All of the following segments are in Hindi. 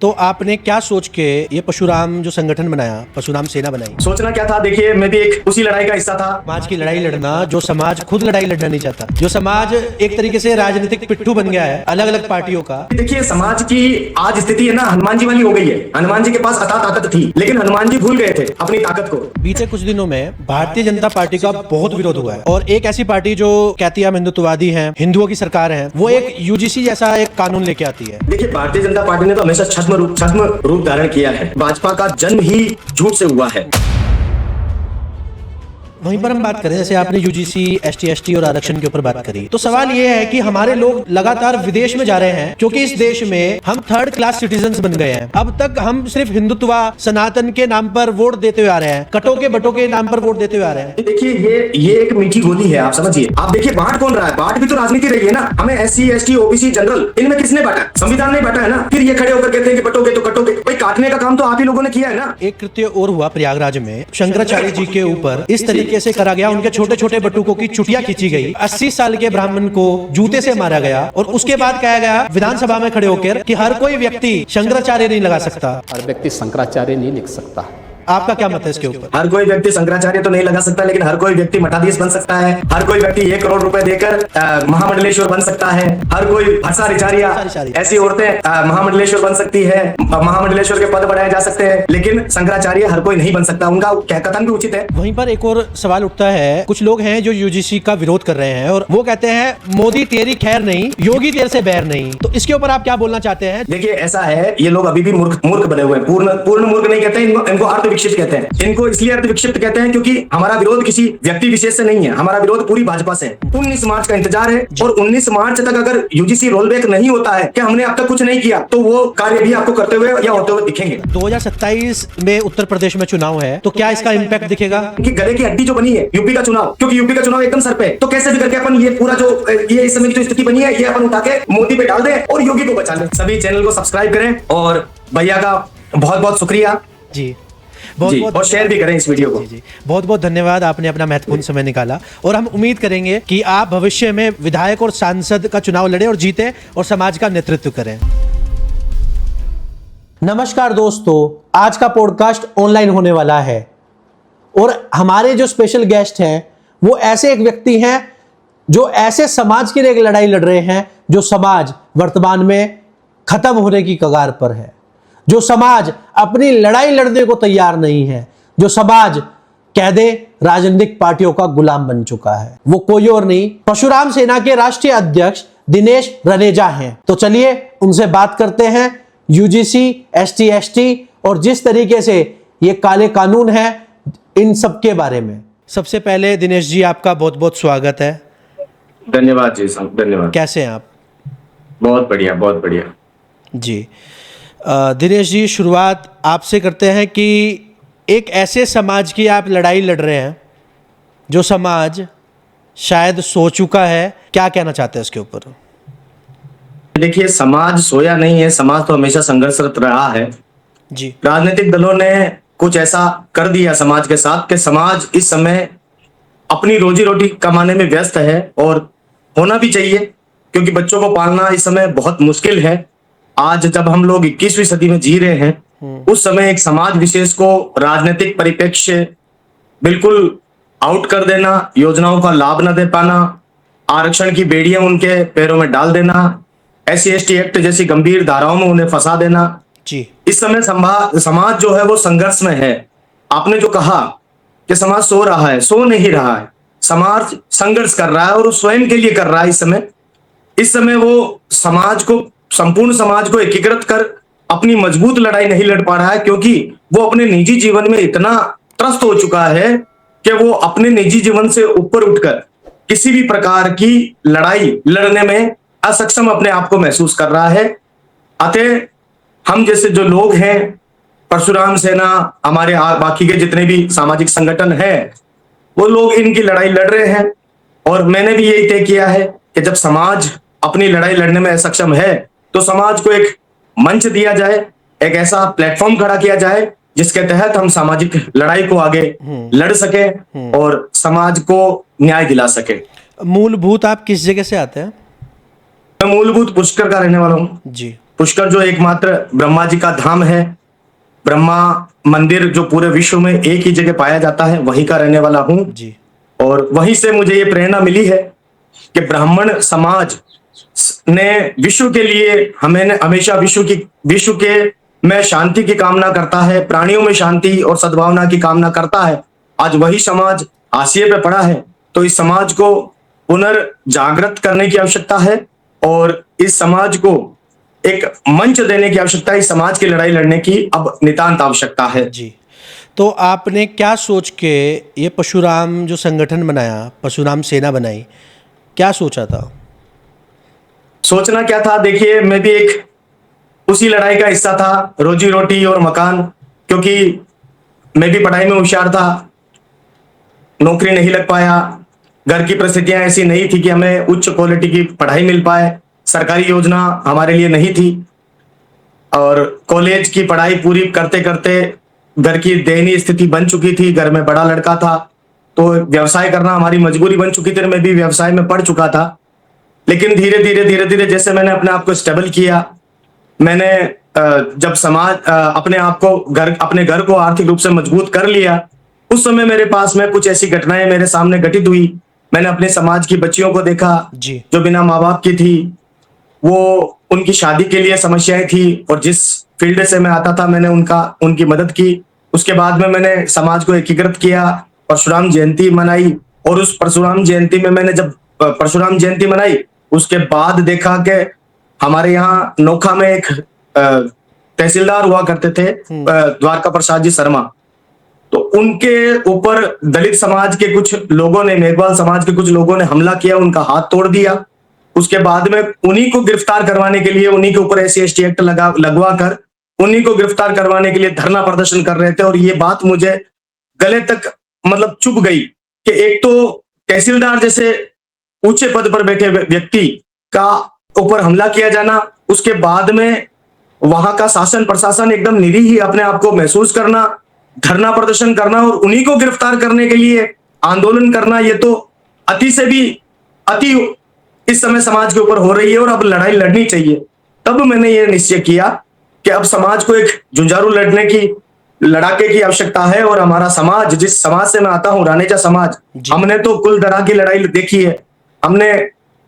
तो आपने क्या सोच के ये परशुराम जो संगठन बनाया, परशुराम सेना बनाई? सोचना क्या था, देखिए मैं भी एक उसी लड़ाई का हिस्सा था। समाज की लड़ाई लड़ना, जो समाज खुद लड़ाई लड़ना नहीं चाहता, जो समाज एक तरीके से राजनीतिक पिट्ठू बन गया है अलग अलग पार्टियों का। देखिए समाज की आज स्थिति है ना, हनुमान जी वाली हो गई है। हनुमान जी के पास अथाह ताकत थी, लेकिन हनुमान जी भूल गए थे अपनी ताकत को। बीते कुछ दिनों में भारतीय जनता पार्टी का बहुत विरोध हुआ है और एक ऐसी पार्टी जो कहती है हम हिंदुत्ववादी हैं, हिंदुओं की सरकार है, वो एक यूजीसी जैसा एक कानून लेके आती है। देखिए भारतीय जनता पार्टी ने तो हमेशा छद्म रूप धारण किया है। भाजपा का जन्म ही झूठ से हुआ है। वहीं पर हम बात करें, जैसे आपने यूजीसी, एसटी और आरक्षण के ऊपर बात करी, तो सवाल ये है कि हमारे लोग लगातार विदेश में जा रहे हैं क्योंकि इस देश में हम थर्ड क्लास सिटीजन्स बन गए हैं। अब तक हम सिर्फ हिंदुत्व सनातन के नाम पर वोट देते हुए आ रहे हैं, कटो के बटो के नाम पर वोट देते हुए आ रहे हैं। देखिए ये एक मीठी गोली है, आप समझिए। आप देखिए बांट कौन रहा है, बांट भी तो राजनीति रही है ना। हमें SC ST OBC जनरल, इनमें किसने बांटा? संविधान ने बांटा है ना। फिर ये खड़े होकर कहते हैं कि बटोगे तो कटोगे। भाई काटने का काम तो आप ही लोगों ने किया है ना। एक कृत्य और हुआ प्रयागराज में, शंकराचार्य जी के ऊपर इस तरीके से करा गया, उनके छोटे छोटे बटुकों की चुटिया खींची गई, 80 साल के ब्राह्मण को जूते से मारा गया और उसके बाद कहा गया विधानसभा में खड़े होकर कि हर कोई व्यक्ति शंकराचार्य नहीं लगा सकता, हर व्यक्ति शंकराचार्य नहीं लिख सकता। आपका क्या मत है इसके ऊपर? हर कोई व्यक्ति शंकराचार्य तो नहीं लगा सकता, लेकिन हर कोई व्यक्ति मठाधीश बन सकता है। हर कोई व्यक्ति 1 करोड़ रुपए देकर महामंडलेश्वर बन सकता है। हर कोई भरसारिचार्य, ऐसी औरतें महामंडलेश्वर बन सकती है, महामंडलेश्वर के पद बढ़ाए जा सकते हैं, लेकिन शंकराचार्य हर कोई नहीं बन सकता। उनका कथन भी उचित है। वहीं पर एक और सवाल उठता है, कुछ लोग हैं जो यूजीसी का विरोध कर रहे हैं और वो कहते हैं मोदी तेरी खैर नहीं, योगी तेरे से बैर नहीं। तो इसके ऊपर आप क्या बोलना चाहते हैं? देखिए ऐसा है, ये लोग अभी भी मूर्ख बने हुए हैं। पूर्ण मूर्ख नहीं कहते, इनको अर्धविकसित कहते हैं। इनको इसलिए अर्धविकसित कहते हैं क्योंकि हमारा विरोध किसी व्यक्ति विशेष से नहीं है, हमारा विरोध पूरी भाजपा से है। 19 मार्च का इंतजार है और 19 मार्च तक अगर यूजीसी रोलबैक नहीं होता है कि हमने अब तक कुछ नहीं किया, तो वो कार्य भी आपको करते हुए या होते हुए दिखेंगे। 2027 में उत्तर प्रदेश में चुनाव है, तो क्या इसका इम्पैक्ट दिखेगा? कि गले की हड्डी जो बनी है यूपी का चुनाव, क्योंकि यूपी का चुनाव एकदम सर पे, तो कैसे भी करके अपन ये पूरा जो ये इस समय की जो स्थिति बनी है, ये अपन उठा के मोदी पे डाल दें और योगी को बचा लें। सभी चैनल को सब्सक्राइब करें और भैया का बहुत बहुत शुक्रिया जी, बहुत और शेयर भी करें इस वीडियो को। जी, बहुत बहुत धन्यवाद, आपने अपना महत्वपूर्ण समय निकाला और हम उम्मीद करेंगे कि आप भविष्य में विधायक और सांसद का चुनाव लड़े और जीते और समाज का नेतृत्व करें। नमस्कार दोस्तों, आज का पॉडकास्ट ऑनलाइन होने वाला है और हमारे जो स्पेशल गेस्ट हैं वो ऐसे एक व्यक्ति हैं जो ऐसे समाज के लिए एक लड़ाई लड़ रहे हैं जो समाज वर्तमान में खत्म होने की कगार पर है, जो समाज अपनी लड़ाई लड़ने को तैयार नहीं है, जो समाज कह दे राजनीतिक पार्टियों का गुलाम बन चुका है। वो कोई और नहीं, परशुराम सेना के राष्ट्रीय अध्यक्ष दिनेश रनेजा हैं। तो चलिए उनसे बात करते हैं यूजीसी, ST ST और जिस तरीके से ये काले कानून है इन सब के बारे में। सबसे पहले दिनेश जी, आपका बहुत बहुत स्वागत है। धन्यवाद जी, धन्यवाद। कैसे हैं आप? बहुत बढ़िया, बहुत बढ़िया जी। दिनेश जी, शुरुआत आपसे करते हैं कि एक ऐसे समाज की आप लड़ाई लड़ रहे हैं जो समाज शायद सो चुका है, क्या कहना चाहते हैं इसके ऊपर? देखिए समाज सोया नहीं है, समाज तो हमेशा संघर्षरत रहा है जी। राजनीतिक दलों ने कुछ ऐसा कर दिया समाज के साथ कि समाज इस समय अपनी रोजी रोटी कमाने में व्यस्त है और होना भी चाहिए, क्योंकि बच्चों को पालना इस समय बहुत मुश्किल है। आज जब हम लोग 21वीं सदी में जी रहे हैं, उस समय एक समाज विशेष को राजनीतिक परिप्रेक्ष्य बिल्कुल आउट कर देना, योजनाओं का लाभ न दे पाना, आरक्षण की बेड़ियां उनके पैरों में डाल देना, SC ST एक्ट जैसी गंभीर धाराओं में उन्हें फंसा देना जी। इस समय समाज जो है वो संघर्ष में है। आपने जो कहा कि समाज सो रहा है, सो नहीं रहा है, समाज संघर्ष कर रहा है और वो स्वयं के लिए कर रहा है। इस समय वो समाज को, संपूर्ण समाज को एकीकृत कर अपनी मजबूत लड़ाई नहीं लड़ पा रहा है, क्योंकि वो अपने निजी जीवन में इतना त्रस्त हो चुका है कि वो अपने निजी जीवन से ऊपर उठकर किसी भी प्रकार की लड़ाई लड़ने में असक्षम अपने आप को महसूस कर रहा है। अतः हम जैसे जो लोग हैं, परशुराम सेना, हमारे बाकी के जितने भी सामाजिक संगठन हैं, वो लोग इनकी लड़ाई लड़ रहे हैं और मैंने भी यही तय किया है कि जब समाज अपनी लड़ाई लड़ने में असक्षम है तो समाज को एक मंच दिया जाए, एक ऐसा प्लेटफॉर्म खड़ा किया जाए जिसके तहत हम सामाजिक लड़ाई को आगे लड़ सके और समाज को न्याय दिला सके। मूलभूत आप किस जगह से आते हैं? मैं मूलभूत पुष्कर का रहने वाला हूँ जी। पुष्कर जो एकमात्र ब्रह्मा जी का धाम है, ब्रह्मा मंदिर जो पूरे विश्व में एक ही जगह पाया जाता है, वहीं का रहने वाला हूं। जी और वहीं से मुझे ये प्रेरणा मिली है कि ब्राह्मण समाज ने विश्व के लिए हमें हमेशा विश्व के में शांति की कामना करता है, प्राणियों में शांति और सद्भावना की कामना करता है। आज वही समाज हाशिए पे पड़ा है, तो इस समाज को पुनर्जागृत करने की आवश्यकता है और इस समाज को एक मंच देने की आवश्यकता है। इस समाज की लड़ाई लड़ने की अब नितांत आवश्यकता है। जी। तो आपने क्या सोच के ये परशुराम जो संगठन बनाया, परशुराम सेना बनाई, क्या सोचा था? सोचना क्या था, देखिए मैं भी एक उसी लड़ाई का हिस्सा था, रोजी रोटी और मकान, क्योंकि मैं भी पढ़ाई में होशियार था, नौकरी नहीं लग पाया, घर की परिस्थितियां ऐसी नहीं थी कि हमें उच्च क्वालिटी की पढ़ाई मिल पाए, सरकारी योजना हमारे लिए नहीं थी और कॉलेज की पढ़ाई पूरी करते करते घर की दयनीय स्थिति बन चुकी थी। घर में बड़ा लड़का था तो व्यवसाय करना हमारी मजबूरी बन चुकी थी। मैं भी व्यवसाय में पड़ चुका था, लेकिन धीरे धीरे जैसे मैंने अपने आप को स्टेबल किया, मैंने जब अपने घर को आर्थिक रूप से मजबूत कर लिया, उस समय मेरे पास में कुछ ऐसी घटनाएं मेरे सामने घटित हुई। मैंने अपने समाज की बच्चियों को देखा जी जो बिना माँ बाप की थी, वो उनकी शादी के लिए समस्याएं थी और जिस फील्ड से मैं आता था मैंने उनकी मदद की। उसके बाद में मैंने समाज को एकीकृत किया, परशुराम जयंती मनाई और उस परशुराम जयंती में मैंने जब परशुराम जयंती मनाई उसके बाद देखा कि हमारे यहाँ नोखा में एक तहसीलदार हुआ करते थे, द्वारका प्रसाद जी शर्मा। तो उनके ऊपर दलित समाज के कुछ लोगों ने, मेघवाल समाज के कुछ लोगों ने हमला किया, उनका हाथ तोड़ दिया। उसके बाद में उन्हीं को गिरफ्तार करवाने के लिए, उन्हीं के ऊपर SC/ST एक्ट लगवा कर उन्हीं को गिरफ्तार करवाने के लिए धरना प्रदर्शन कर रहे थे। और ये बात मुझे गले तक मतलब चुभ गई कि एक तो तहसीलदार जैसे ऊंचे पद पर बैठे व्यक्ति का ऊपर हमला किया जाना, उसके बाद में वहां का शासन प्रशासन एकदम निरीह ही अपने आप को महसूस करना, धरना प्रदर्शन करना और उन्हीं को गिरफ्तार करने के लिए आंदोलन करना, ये तो अति से भी अति इस समय समाज के ऊपर हो रही है और अब लड़ाई लड़नी चाहिए। तब मैंने ये निश्चय किया कि अब समाज को एक जुंजारू लड़ाके की आवश्यकता है। और हमारा समाज, जिस समाज से मैं आता हूं, रानेचा समाज, हमने तो कुलदरा की लड़ाई देखी है, हमने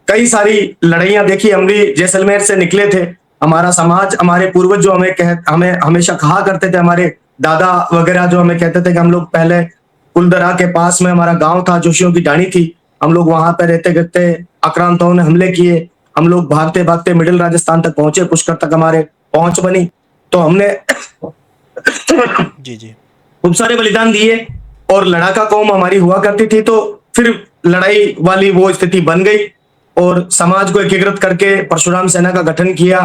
कई सारी लड़ाइयां देखी। हम भी जैसलमेर से निकले थे। हमारा समाज, हमारे पूर्वज जो हमें हमेशा कहा करते थे, हमारे दादा वगैरह जो हमें कहते थे कि हम लोग पहले कुलदरा के पास में हमारा गांव था, जोशियों की डाणी थी, हम लोग वहां पे रहते रहते आक्रांताओं ने हमले किए, हम लोग भागते भागते मिडिल राजस्थान तक पहुंचे, पुष्कर तक हमारे पहुंच बनी, तो हमने जी जी खूब सारे बलिदान दिए और लड़ाका कौम हमारी हुआ करती थी। तो फिर लड़ाई वाली वो स्थिति बन गई और समाज को एकीकृत करके परशुराम सेना का गठन किया,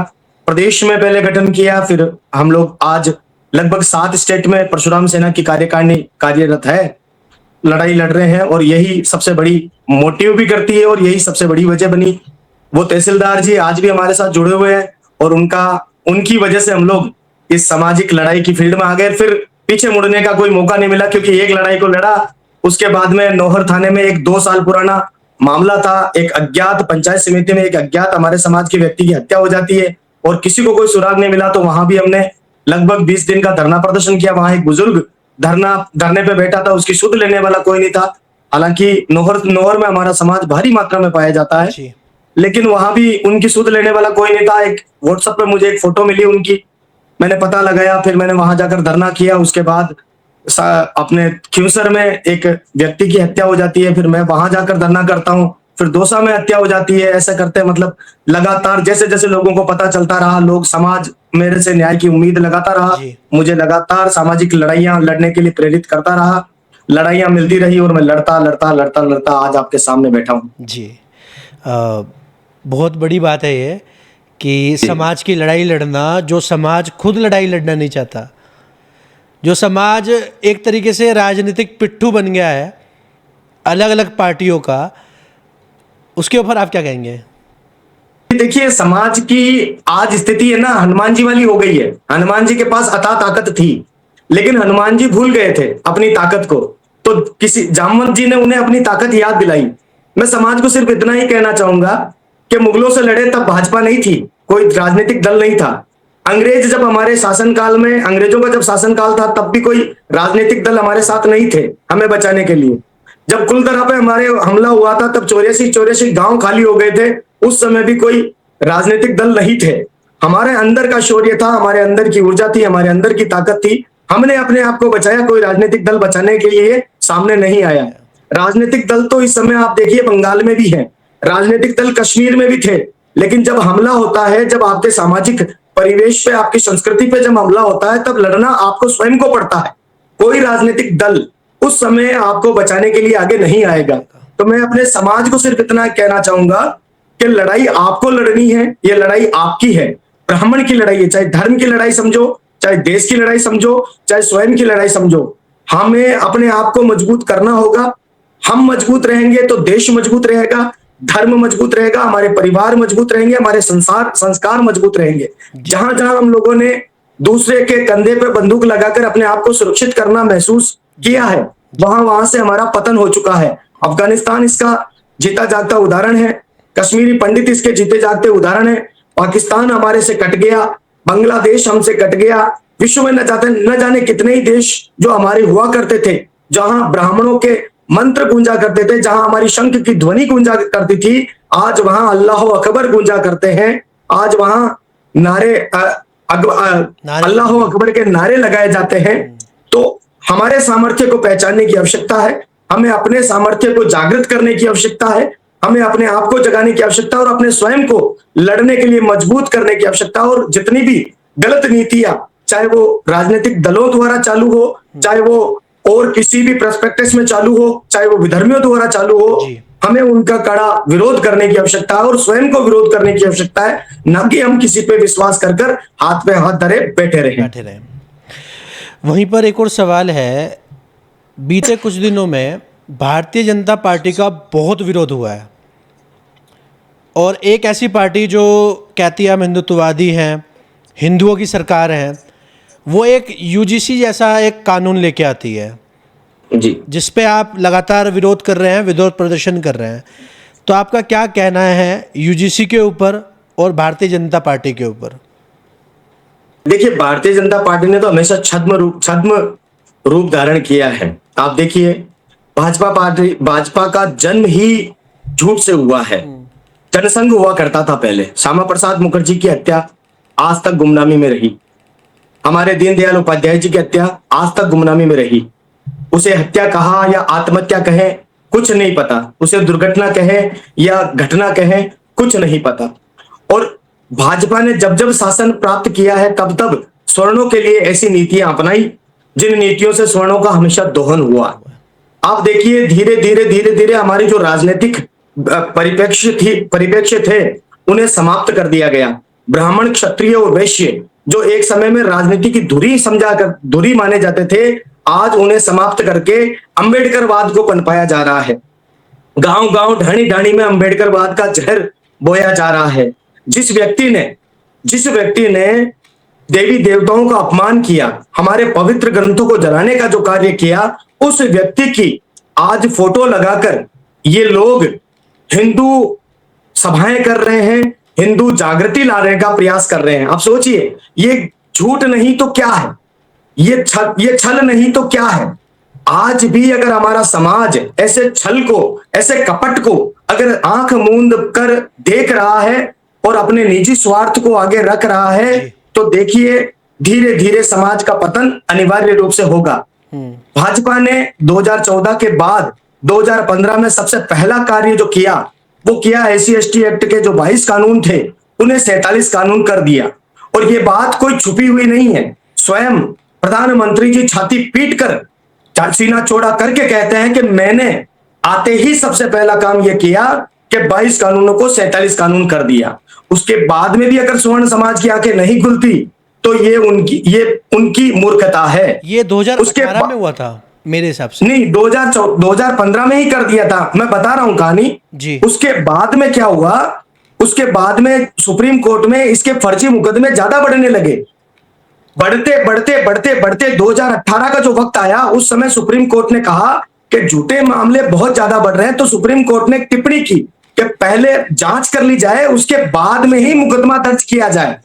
प्रदेश में पहले गठन किया, फिर हम लोग आज लगभग 7 स्टेट में परशुराम सेना की कार्यकारिणी कार्यरत है, लड़ाई लड़ रहे हैं। और यही सबसे बड़ी मोटिव भी करती है और यही सबसे बड़ी वजह बनी। वो तहसीलदार जी आज भी हमारे साथ जुड़े हुए हैं और उनकी वजह से हम लोग इस सामाजिक लड़ाई की फील्ड में आ गए। फिर पीछे मुड़ने का कोई मौका नहीं मिला, क्योंकि एक लड़ाई को लड़ा, उसके बाद में नौहर थाने में एक 2 साल पुराना मामला था, एक अज्ञात पंचायत समिति में एक अज्ञात हमारे समाज के व्यक्ति की हत्या हो जाती है और किसी को कोई सुराग नहीं मिला। तो वहां भी हमने लगभग 20 दिन का धरना प्रदर्शन किया। वहां एक बुजुर्ग धरने पे बैठा था, उसकी सुध लेने वाला कोई नहीं था। हालांकि नौहर में हमारा समाज भारी मात्रा में पाया जाता है, जी लेकिन वहां भी उनकी सुध लेने वाला कोई नहीं था। एक व्हाट्सएप पे मुझे एक फोटो मिली उनकी, मैंने पता लगाया, फिर मैंने वहां जाकर धरना किया। उसके बाद अपने खिवसर में एक व्यक्ति की हत्या हो जाती है, फिर मैं वहां जाकर धरना करता हूँ, फिर दौसा में हत्या हो जाती है। ऐसा करते मतलब लगातार जैसे जैसे लोगों को पता चलता रहा, लोग समाज मेरे से न्याय की उम्मीद लगाता रहा, मुझे लगातार सामाजिक लड़ाइयां लड़ने के लिए प्रेरित करता रहा, लड़ाइयां मिलती रही और मैं लड़ता आज आपके सामने बैठा हूँ। जी बहुत बड़ी बात है ये कि समाज की लड़ाई लड़ना, जो समाज खुद लड़ाई लड़ना नहीं चाहता, जो समाज एक तरीके से राजनीतिक पिट्ठू बन गया है अलग अलग पार्टियों का, उसके ऊपर आप क्या कहेंगे? देखिए, समाज की आज स्थिति है ना, हनुमान जी वाली हो गई है। हनुमान जी के पास अथाह ताकत थी, लेकिन हनुमान जी भूल गए थे अपनी ताकत को, तो किसी जामवंत जी ने उन्हें अपनी ताकत याद दिलाई। मैं समाज को सिर्फ इतना ही कहना चाहूंगा कि मुगलों से लड़े तब भाजपा नहीं थी, कोई राजनीतिक दल नहीं था। अंग्रेज जब हमारे शासनकाल में, अंग्रेजों का जब शासनकाल था, तब भी कोई राजनीतिक दल हमारे साथ नहीं थे हमें बचाने के लिए। जब कुलतरा पे हमारे हमला हुआ था, तब 84 गांव खाली हो गए थे, उस समय भी कोई राजनीतिक दल नहीं थे। हमारे अंदर का शौर्य था, हमारे अंदर की ऊर्जा थी, हमारे अंदर की ताकत थी, हमने अपने आप को बचाया। कोई राजनीतिक दल बचाने के लिए सामने नहीं आया। राजनीतिक दल तो इस समय आप देखिए बंगाल में भी है, राजनीतिक दल कश्मीर में भी थे, लेकिन जब हमला होता है, जब आपके सामाजिक परिवेश पे, आपकी संस्कृति पे जब हमला होता है, तब लड़ना आपको स्वयं को पड़ता है। कोई राजनीतिक दल उस समय आपको बचाने के लिए आगे नहीं आएगा। तो मैं अपने समाज को सिर्फ इतना कहना चाहूंगा कि लड़ाई आपको लड़नी है, ये लड़ाई आपकी है, ब्राह्मण की लड़ाई है। चाहे धर्म की लड़ाई समझो, चाहे देश की लड़ाई समझो, चाहे स्वयं की लड़ाई समझो, हमें अपने आप को मजबूत करना होगा। हम मजबूत रहेंगे तो देश मजबूत रहेगा, धर्म मजबूत रहेगा, हमारे परिवार मजबूत रहेंगे, हमारे संस्कार मजबूत रहेंगे। जहां जहां हम लोगों ने दूसरे के कंधे पे बंदूक लगाकर अपने आप को सुरक्षित करना महसूस किया है, वहां से हमारा पतन हो चुका है। अफगानिस्तान इसका जीता जागता उदाहरण है, कश्मीरी पंडित इसके जीते जागते उदाहरण है। पाकिस्तान हमारे से कट गया, बांग्लादेश हमसे कट गया, विश्व में न जाने कितने ही देश जो हमारे हुआ करते थे, जहां ब्राह्मणों के मंत्र गूंजा करते थे, जहां हमारी शंख की ध्वनि गूंजा करती थी, आज वहां अल्लाह अकबर गूंजा करते हैं। आज वहां नारे अल्लाह अकबर के नारे लगाए जाते हैं। तो हमारे सामर्थ्य को पहचानने की आवश्यकता है, हमें अपने सामर्थ्य को जागृत करने की आवश्यकता है, हमें अपने आप को जगाने की आवश्यकता और अपने स्वयं को लड़ने के लिए मजबूत करने की आवश्यकता। और जितनी भी गलत नीतियां, चाहे वो राजनीतिक दलों द्वारा चालू हो, चाहे वो और किसी भी प्रोस्पेक्टस में चालू हो, चाहे वो विधर्मियों द्वारा चालू हो, हमें उनका कड़ा विरोध करने की आवश्यकता है और स्वयं को विरोध करने की आवश्यकता है, न कि हम किसी पे विश्वास कर हाथ पे हाथ धरे बैठे रहे। वहीं पर एक और सवाल है, बीते कुछ दिनों में भारतीय जनता पार्टी का बहुत विरोध हुआ है, और एक ऐसी पार्टी जो कहती है हम हिंदुत्ववादी हैं, हिंदुओं की सरकार है, वो एक यूजीसी जैसा एक कानून लेके आती है जी, जिस पे आप लगातार विरोध कर रहे हैं, विरोध प्रदर्शन कर रहे हैं। तो आपका क्या कहना है यूजीसी के ऊपर और भारतीय जनता पार्टी के ऊपर? देखिए, भारतीय जनता पार्टी ने तो हमेशा छद्म रूप धारण किया है। आप देखिए, भाजपा का जन्म ही झूठ से हुआ है। जनसंघ हुआ करता था पहले, श्यामा प्रसाद मुखर्जी की हत्या आज तक गुमनामी में रही, हमारे दीनदयाल उपाध्याय जी की हत्या आज तक गुमनामी में रही। उसे हत्या कहा या आत्महत्या कहे कुछ नहीं पता, उसे दुर्घटना कहे या घटना कहे कुछ नहीं पता। और भाजपा ने जब जब शासन प्राप्त किया है, तब तब स्वर्णों के लिए ऐसी नीतियां अपनाई जिन नीतियों से स्वर्णों का हमेशा दोहन हुआ। आप देखिए, धीरे धीरे हमारी जो राजनीतिक परिप्रेक्ष्य थे, उन्हें समाप्त कर दिया गया। ब्राह्मण, क्षत्रिय और वैश्य जो एक समय में राजनीति की धुरी माने जाते थे, आज उन्हें समाप्त करके अंबेडकरवाद को पनपाया जा रहा है। गांव गांव, ढाणी ढाणी में अंबेडकरवाद का जहर बोया जा रहा है। जिस व्यक्ति ने देवी देवताओं का अपमान किया, हमारे पवित्र ग्रंथों को जलाने का जो कार्य किया, उस व्यक्ति की आज फोटो लगाकर ये लोग हिंदू सभाएं कर रहे हैं, हिंदू जागृति लाने का प्रयास कर रहे हैं। आप सोचिए, ये झूठ नहीं तो क्या है, ये छल नहीं तो क्या है। आज भी अगर हमारा समाज ऐसे छल को, ऐसे कपट को अगर आंख मूंद कर देख रहा है और अपने निजी स्वार्थ को आगे रख रहा है, तो देखिए धीरे धीरे समाज का पतन अनिवार्य रूप से होगा। भाजपा ने 2014 के बाद 2015 में सबसे पहला कार्य जो किया, वो किया SC/ST एक्ट के जो 22 कानून थे, उन्हें 47 कानून कर दिया। और ये बात कोई छुपी हुई नहीं है, स्वयं प्रधानमंत्री जी छाती पीट कर, सीना चौड़ा करके कहते हैं कि मैंने आते ही सबसे पहला काम यह किया कि 22 कानूनों को 47 कानून कर दिया। उसके बाद में भी अगर स्वर्ण समाज की आंखें नहीं खुलती, तो ये उनकी मूर्खता है। ये 2018 में हुआ था मेरे हिसाब से। नहीं, 2015 में ही कर दिया था, मैं बता रहा हूं कहानी जी। उसके बाद में क्या हुआ, उसके बाद में सुप्रीम कोर्ट में इसके फर्जी मुकदमे ज्यादा बढ़ने लगे। बढ़ते 2018 का जो वक्त आया, उस समय सुप्रीम कोर्ट ने कहा कि झूठे मामले बहुत ज्यादा बढ़ रहे हैं। तो सुप्रीम कोर्ट ने टिप्पणी की कि पहले जांच कर ली जाए, उसके बाद में ही मुकदमा दर्ज किया जाए।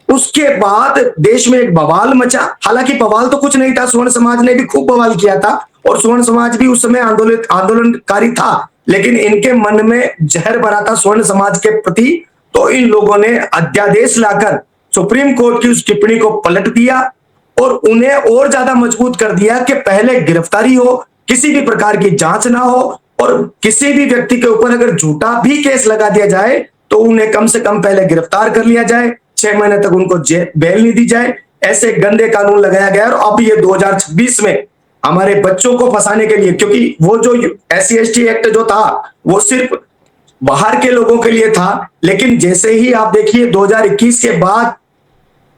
उसके बाद देश में एक बवाल मचा। हालांकि बवाल तो कुछ नहीं था, स्वर्ण समाज ने भी खूब बवाल किया था और स्वर्ण समाज भी उस समय आंदोलनकारी था, लेकिन इनके मन में जहर भरा था स्वर्ण समाज के प्रति। तो इन लोगों ने अध्यादेश लाकर सुप्रीम कोर्ट की उस टिप्पणी को पलट दिया और उन्हें और ज्यादा मजबूत कर दिया कि पहले गिरफ्तारी हो, किसी भी प्रकार की जांच ना हो, और किसी भी व्यक्ति के ऊपर अगर झूठा भी केस लगा दिया जाए तो उन्हें कम से कम पहले गिरफ्तार कर लिया जाए, 6 महीने तक उनको बेल नहीं दी जाए। ऐसे गंदे कानून लगाया गया और अब ये 2026 में हमारे बच्चों को फंसाने के लिए, क्योंकि वो जो SC/ST एक्ट जो था वो सिर्फ बाहर के लोगों के लिए था, लेकिन जैसे ही आप देखिए 2021 के बाद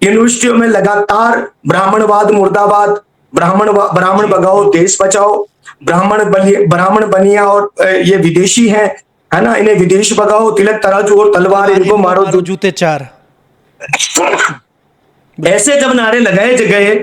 यूनिवर्सिटियों में लगातार ब्राह्मणवाद मुर्दाबाद, ब्राह्मण भगाओ देश बचाओ, ब्राह्मण बनिया और ये विदेशी हैं, है ना, इन्हें विदेश भगाओ, तिलक तराजू और तलवार इनको मारो, जूते चार, ऐसे जब नारे लगाए गए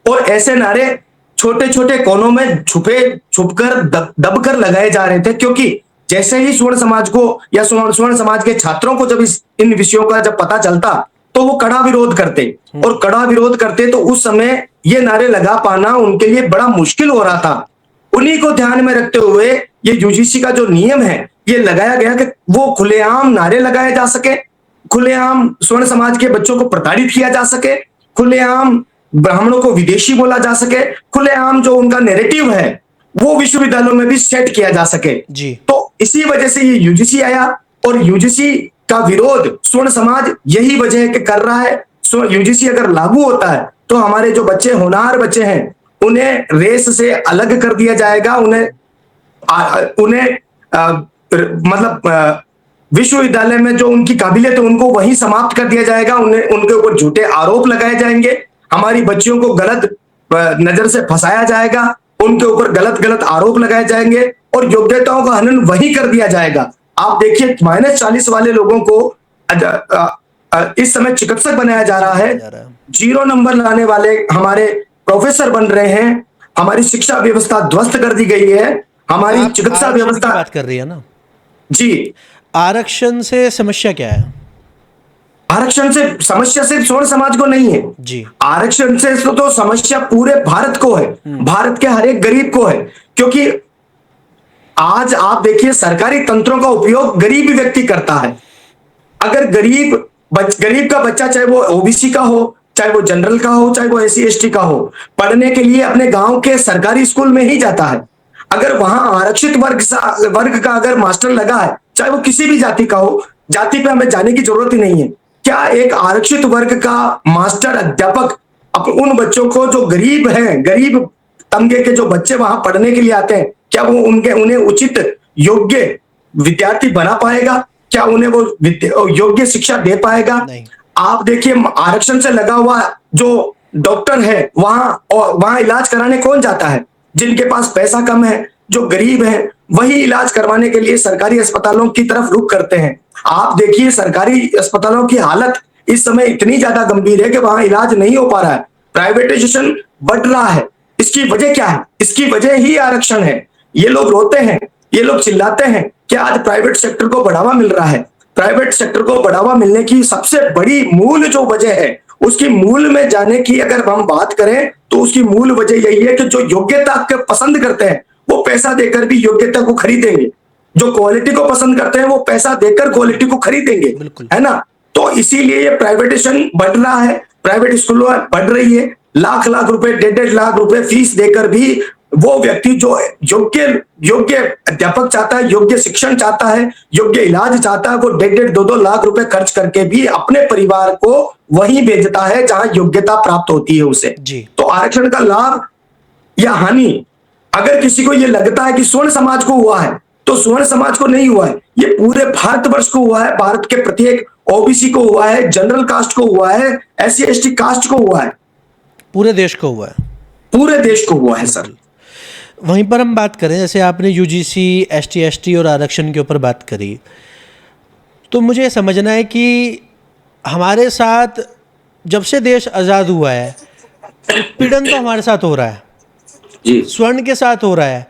और ऐसे नारे छोटे छोटे कोनों में छुपकर दबकर लगाए जा रहे थे, क्योंकि जैसे ही स्वर्ण समाज को या स्वर्ण समाज के छात्रों को जब इन विषयों का जब पता चलता तो वो कड़ा विरोध करते, और कड़ा विरोध करते तो उस समय ये नारे लगा पाना उनके लिए बड़ा मुश्किल हो रहा था। उन्हीं को ध्यान में रखते हुए ये यूजीसी का जो नियम है ये लगाया गया कि वो खुलेआम नारे लगाए जा सके, खुलेआम स्वर्ण समाज के बच्चों को प्रताड़ित किया जा सके, खुलेआम ब्राह्मणों को विदेशी बोला जा सके, खुलेआम जो उनका नैरेटिव है वो विश्वविद्यालयों में भी सेट किया जा सके जी। तो इसी वजह से ये यूजीसी आया, और यूजीसी का विरोध स्वर्ण समाज यही वजह है कि कर रहा है। यूजीसी अगर लागू होता है तो हमारे जो बच्चे होनहार बच्चे हैं उन्हें रेस से अलग कर दिया जाएगा, मतलब विश्वविद्यालय में जो उनकी काबिलियत है उनको वहीं समाप्त कर दिया जाएगा, उनके ऊपर झूठे आरोप लगाए जाएंगे, हमारी बच्चियों को गलत नजर से फंसाया जाएगा, उनके ऊपर गलत आरोप लगाए जाएंगे और योग्यताओं का हनन वही कर दिया जाएगा। आप देखिए -40 वाले लोगों को इस समय चिकित्सक बनाया जा रहा है, 0 नंबर लाने वाले हमारे प्रोफेसर बन रहे हैं, हमारी शिक्षा व्यवस्था ध्वस्त कर दी गई है, हमारी चिकित्सा व्यवस्था। बात कर रही है ना जी, आरक्षण से समस्या क्या है? आरक्षण से समस्या सिर्फ स्वर्ण समाज को नहीं है जी, आरक्षण से तो समस्या पूरे भारत को है, भारत के हर एक गरीब को है, क्योंकि आज आप देखिए सरकारी तंत्रों का उपयोग गरीब व्यक्ति करता है। अगर गरीब का बच्चा, चाहे वो ओबीसी का हो, चाहे वो जनरल का हो, चाहे वो SC/ST का हो, पढ़ने के लिए अपने गांव के सरकारी स्कूल में ही जाता है। अगर वहां आरक्षित वर्ग का अगर मास्टर लगा है, चाहे वो किसी भी जाति का हो, जाति पे हमें जाने की जरूरत ही नहीं है, क्या एक आरक्षित वर्ग का मास्टर अध्यापक उन बच्चों को जो गरीब हैं, गरीब तबके के जो बच्चे वहां पढ़ने के लिए आते हैं, क्या वो उन्हें उचित योग्य विद्यार्थी बना पाएगा? क्या उन्हें वो योग्य शिक्षा दे पाएगा? नहीं। आप देखिए आरक्षण से लगा हुआ जो डॉक्टर है वहां इलाज कराने कौन जाता है? जिनके पास पैसा कम है, जो गरीब है, वही इलाज करवाने के लिए सरकारी अस्पतालों की तरफ रुख करते हैं। आप देखिए सरकारी अस्पतालों की हालत इस समय इतनी ज्यादा गंभीर है कि वहां इलाज नहीं हो पा रहा है, प्राइवेटाइजेशन बढ़ रहा है। इसकी वजह क्या है? इसकी वजह ही आरक्षण है। ये लोग रोते हैं, ये लोग चिल्लाते हैं कि आज प्राइवेट सेक्टर को बढ़ावा मिल रहा है। प्राइवेट सेक्टर को बढ़ावा मिलने की सबसे बड़ी मूल जो वजह है, उसकी मूल में जाने की अगर हम बात करें तो उसकी मूल वजह यही है कि जो योग्यता के पसंद करते हैं वो पैसा देकर भी योग्यता को खरीदेंगे, जो क्वालिटी को पसंद करते हैं वो पैसा देकर क्वालिटी को खरीदेंगे, है ना। तो इसीलिए ये प्राइवेटाइजेशन बढ़ रहा है, प्राइवेट स्कूलों में बढ़ रही है। लाख रुपए, 1.5 लाख रुपए फीस देकर भी वो व्यक्ति जो योग्य अध्यापक चाहता है, योग्य शिक्षण चाहता है, योग्य इलाज चाहता है, वो 1.5, 2 लाख रुपए खर्च करके भी अपने परिवार को वहीं भेजता है जहां योग्यता प्राप्त होती है उसे। तो आरक्षण का लाभ या हानि अगर किसी को ये लगता है कि स्वर्ण समाज को हुआ है तो स्वर्ण समाज को नहीं हुआ है, ये पूरे भारतवर्ष को हुआ है, भारत के प्रत्येक ओबीसी को हुआ है, जनरल कास्ट को हुआ है, SC/ST कास्ट को हुआ है, पूरे देश को हुआ है, पूरे देश को हुआ है सर। वहीं पर हम बात करें, जैसे आपने यूजीसी, ST/ST और आरक्षण के ऊपर बात करी, तो मुझे समझना है कि हमारे साथ जब से देश आज़ाद हुआ है उत्पीड़न तो हमारे साथ हो रहा है, जी, स्वर्ण के साथ हो रहा है,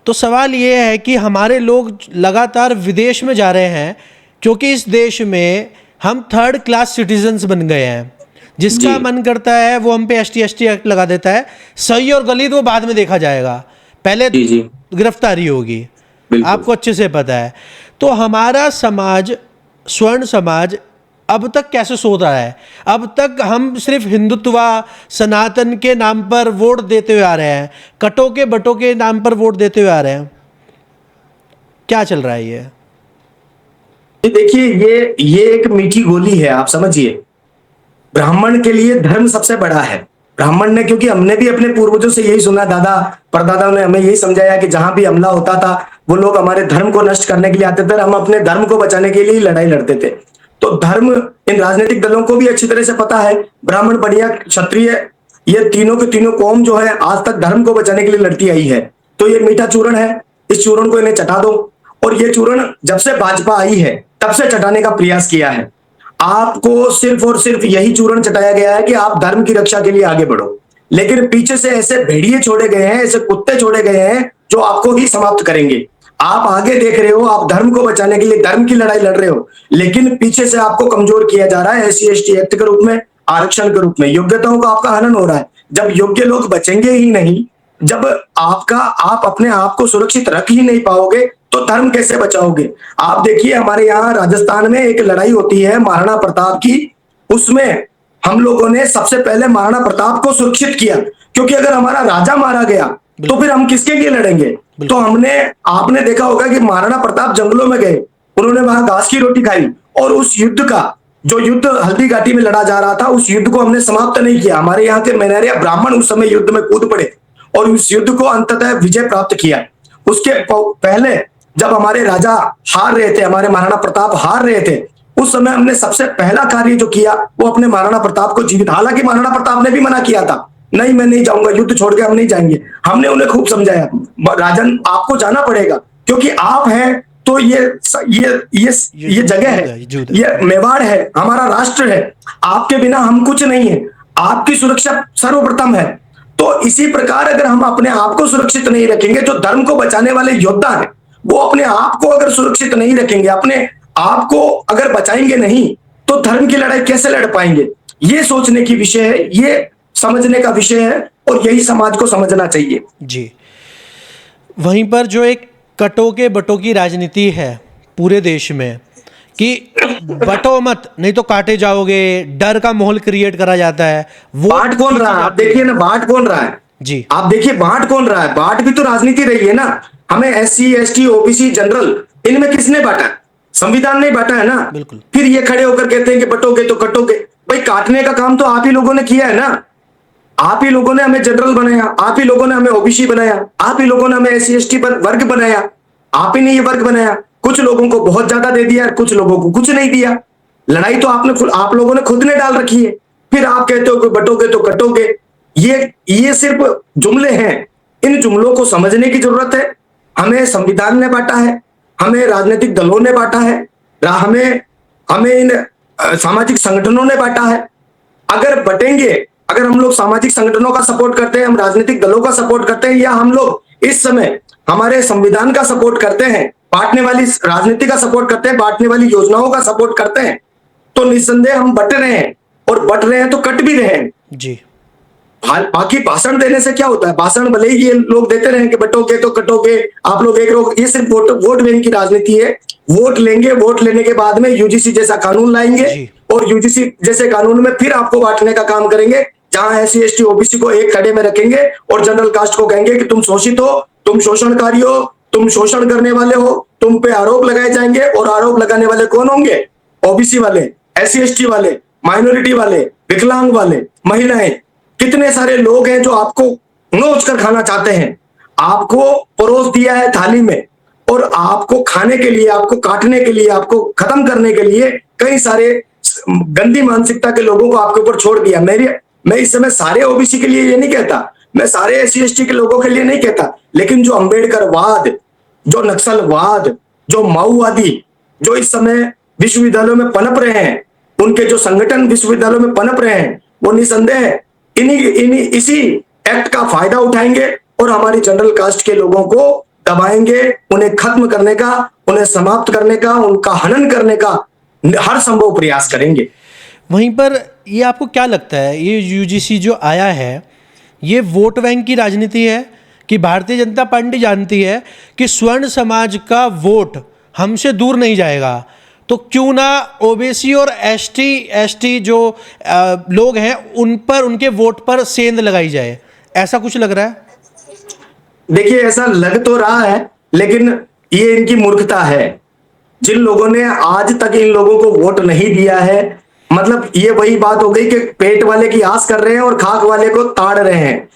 तो सवाल ये है कि हमारे लोग लगातार विदेश में जा रहे हैं क्योंकि इस देश में हम थर्ड क्लास सिटीजन्स बन गए हैं। जिसका जी। मन करता है वो हम पे एसटी एक्ट लगा देता है। सही और गलत वो बाद में देखा जाएगा, पहले जी जी गिरफ्तारी होगी। बिल्कुल। आपको अच्छे से पता है। तो हमारा समाज, स्वर्ण समाज अब तक कैसे सो रहा है? अब तक हम सिर्फ हिंदुत्व, सनातन के नाम पर वोट देते हुए आ रहे हैं, कटो के बटो के नाम पर वोट देते हुए आ रहे हैं। क्या चल रहा है ये? देखिए, ये एक मीठी गोली है, आप समझिए। ब्राह्मण के लिए धर्म सबसे बड़ा है। ब्राह्मण ने, क्योंकि हमने भी अपने पूर्वजों से यही सुना, दादा परदादा ने हमें यही समझाया कि जहां भी हमला होता था वो लोग हमारे धर्म को नष्ट करने के लिए आते थे, हम अपने धर्म को बचाने के लिए लड़ाई लड़ते थे। तो धर्म इन राजनीतिक दलों को भी अच्छी तरह से पता है। ब्राह्मण, बढ़िया, क्षत्रिय, ये तीनों के तीनों कौम जो है आज तक धर्म को बचाने के लिए लड़ती आई है। तो ये मीठा चूर्ण है, इस चूर्ण को इन्हें चटा दो। और ये चूर्ण जब से भाजपा आई है तब से चटाने का प्रयास किया है। आपको सिर्फ और सिर्फ यही चूर्ण चटाया गया है कि आप धर्म की रक्षा के लिए आगे बढ़ो, लेकिन पीछे से ऐसे भेड़िए छोड़े गए हैं, ऐसे कुत्ते छोड़े गए हैं जो आपको ही समाप्त करेंगे। आप आगे देख रहे हो, आप धर्म को बचाने के लिए धर्म की लड़ाई लड़ रहे हो, लेकिन पीछे से आपको कमजोर किया जा रहा है SC/ST एक्ट के रूप में, आरक्षण के रूप में। योग्यताओं का आपका हनन हो रहा है। जब योग्य लोग बचेंगे ही नहीं, जब आप अपने आप को सुरक्षित रख ही नहीं पाओगे तो धर्म कैसे बचाओगे? आप देखिए, हमारे यहाँ राजस्थान में एक लड़ाई होती है महाराणा प्रताप की, उसमें हम लोगों ने सबसे पहले महाराणा प्रताप को सुरक्षित किया, क्योंकि अगर हमारा राजा मारा गया तो फिर हम किसके लिए लड़ेंगे? तो आपने देखा होगा कि महाराणा प्रताप जंगलों में गए, उन्होंने वहां घास की रोटी खाई, और उस युद्ध का, जो युद्ध हल्दी घाटी में लड़ा जा रहा था, उस युद्ध को हमने समाप्त नहीं किया। हमारे यहाँ के मेनहरिया ब्राह्मण उस समय युद्ध में कूद पड़े और उस युद्ध को अंततः विजय प्राप्त किया। उसके पहले जब हमारे राजा हार रहे थे, हमारे महाराणा प्रताप हार रहे थे, उस समय हमने सबसे पहला कार्य जो किया वो अपने महाराणा प्रताप को जीवित, हालांकि महाराणा प्रताप ने भी मना किया था, नहीं मैं नहीं जाऊंगा, युद्ध छोड़ के हम नहीं जाएंगे। हमने उन्हें खूब समझाया, राजन आपको जाना पड़ेगा, क्योंकि आप हैं तो ये जगह है, ये मेवाड़ है, हमारा राष्ट्र है, आपके बिना हम कुछ नहीं है, आपकी सुरक्षा सर्वप्रथम है। तो इसी प्रकार अगर हम अपने आप को सुरक्षित नहीं रखेंगे, जो धर्म को बचाने वाले योद्धा हैं वो अपने आप को अगर सुरक्षित नहीं रखेंगे, अपने आप को अगर बचाएंगे नहीं, तो धर्म की लड़ाई कैसे लड़ पाएंगे? ये सोचने की विषय है, ये समझने का विषय है, और यही समाज को समझना चाहिए। जी। वहीं पर जो एक कटो के बटो की राजनीति है पूरे देश में कि बटो मत, नहीं तो काटे जाओगे, डर का माहौल क्रिएट करा जाता है। वो बांट कौन रहा है? आप देखिए ना, बांट कौन रहा है जी, आप देखिए बांट कौन रहा है। बांट भी तो राजनीति रही है ना। हमें SC/ST OBC जनरल, इनमें किसने बांटा? संविधान ने बांटा है ना। बिल्कुल। फिर ये खड़े होकर कहते हैं कि बटोगे तो कटोगे। भाई, काटने का काम तो आप ही लोगों ने किया है ना। आप ही लोगों ने हमें जनरल बनाया, आप ही लोगों ने हमें OBC बनाया, आप ही लोगों ने हमें SC/ST पर वर्ग बनाया, आप ही ने ये वर्ग बनाया। कुछ लोगों को बहुत ज्यादा दे दिया, कुछ लोगों को कुछ नहीं दिया। लड़ाई तो आप लोगों ने खुद ने डाल रखी है। फिर आप कहते हो कि बटोगे तो कटोगे। ये सिर्फ जुमले हैं। इन जुमलों को समझने की जरूरत है। हमें संविधान ने बांटा है, हमें राजनीतिक दलों ने बांटा है, हमें इन सामाजिक संगठनों ने बांटा है। अगर बटेंगे, अगर हम लोग सामाजिक संगठनों का सपोर्ट करते हैं, हम राजनीतिक दलों का सपोर्ट करते हैं, या हम लोग इस समय हमारे संविधान का सपोर्ट करते हैं, बांटने वाली राजनीति का सपोर्ट करते हैं, बांटने वाली योजनाओं का सपोर्ट करते हैं, तो निस्संदेह हम बट रहे हैं, और बट रहे हैं तो कट भी रहे हैं जी। बाकी भाषण देने से क्या होता है? भाषण भले ही ये लोग देते रहे कि बटोगे तो कटोगे, आप लोग एक लोग, ये सिर्फ वोट बैंक की राजनीति है। वोट लेंगे, वोट लेने के बाद में UGC जैसा कानून लाएंगे, और UGC जैसे कानून में फिर आपको बांटने का काम करेंगे, जहां SC/ST OBC को एक खड़े में रखेंगे और जनरल कास्ट को कहेंगे कि तुम शोषित हो, तुम शोषणकारी हो, तुम शोषण करने वाले हो, तुम पे आरोप लगाए जाएंगे। और आरोप लगाने वाले कौन होंगे? OBC वाले, SC/ST वाले, माइनॉरिटी वाले, विकलांग वाले, महिलाएं, कितने सारे लोग हैं जो आपको नोच कर खाना चाहते हैं। आपको परोस दिया है थाली में, और आपको खाने के लिए, आपको काटने के लिए, आपको खत्म करने के लिए कई सारे गंदी मानसिकता के लोगों को आपके ऊपर छोड़ दिया। मैं इस समय सारे OBC के लिए ये नहीं कहता, मैं सारे SC/ST के लोगों के लिए नहीं कहता, लेकिन जो अंबेडकरवाद, जो नक्सलवाद, जो माओवादी, जो इस समय विश्वविद्यालयों में पनप रहे हैं, उनके जो संगठन विश्वविद्यालयों में पनप रहे हैं, वो निसंदेह इसी एक्ट का फायदा उठाएंगे और हमारी जनरल कास्ट के लोगों को दबाएंगे, उन्हें खत्म करने का, उन्हें समाप्त करने का, उनका हनन करने का हर संभव प्रयास करेंगे। वहीं पर ये आपको क्या लगता है, ये यूजीसी जो आया है, ये वोट बैंक की राजनीति है कि भारतीय जनता पार्टी जानती है कि स्वर्ण समाज का वोट हमसे दूर नहीं जाएगा, तो क्यों ना ओबीसी और एसटी जो लोग हैं उन पर, उनके वोट पर सेंध लगाई जाए, ऐसा कुछ लग रहा है? देखिए, ऐसा लग तो रहा है, लेकिन ये इनकी मूर्खता है। जिन लोगों ने आज तक इन लोगों को वोट नहीं दिया है, मतलब ये वही बात हो गई कि पेट वाले की आस कर रहे हैं और खाक वाले को ताड़ रहे हैं।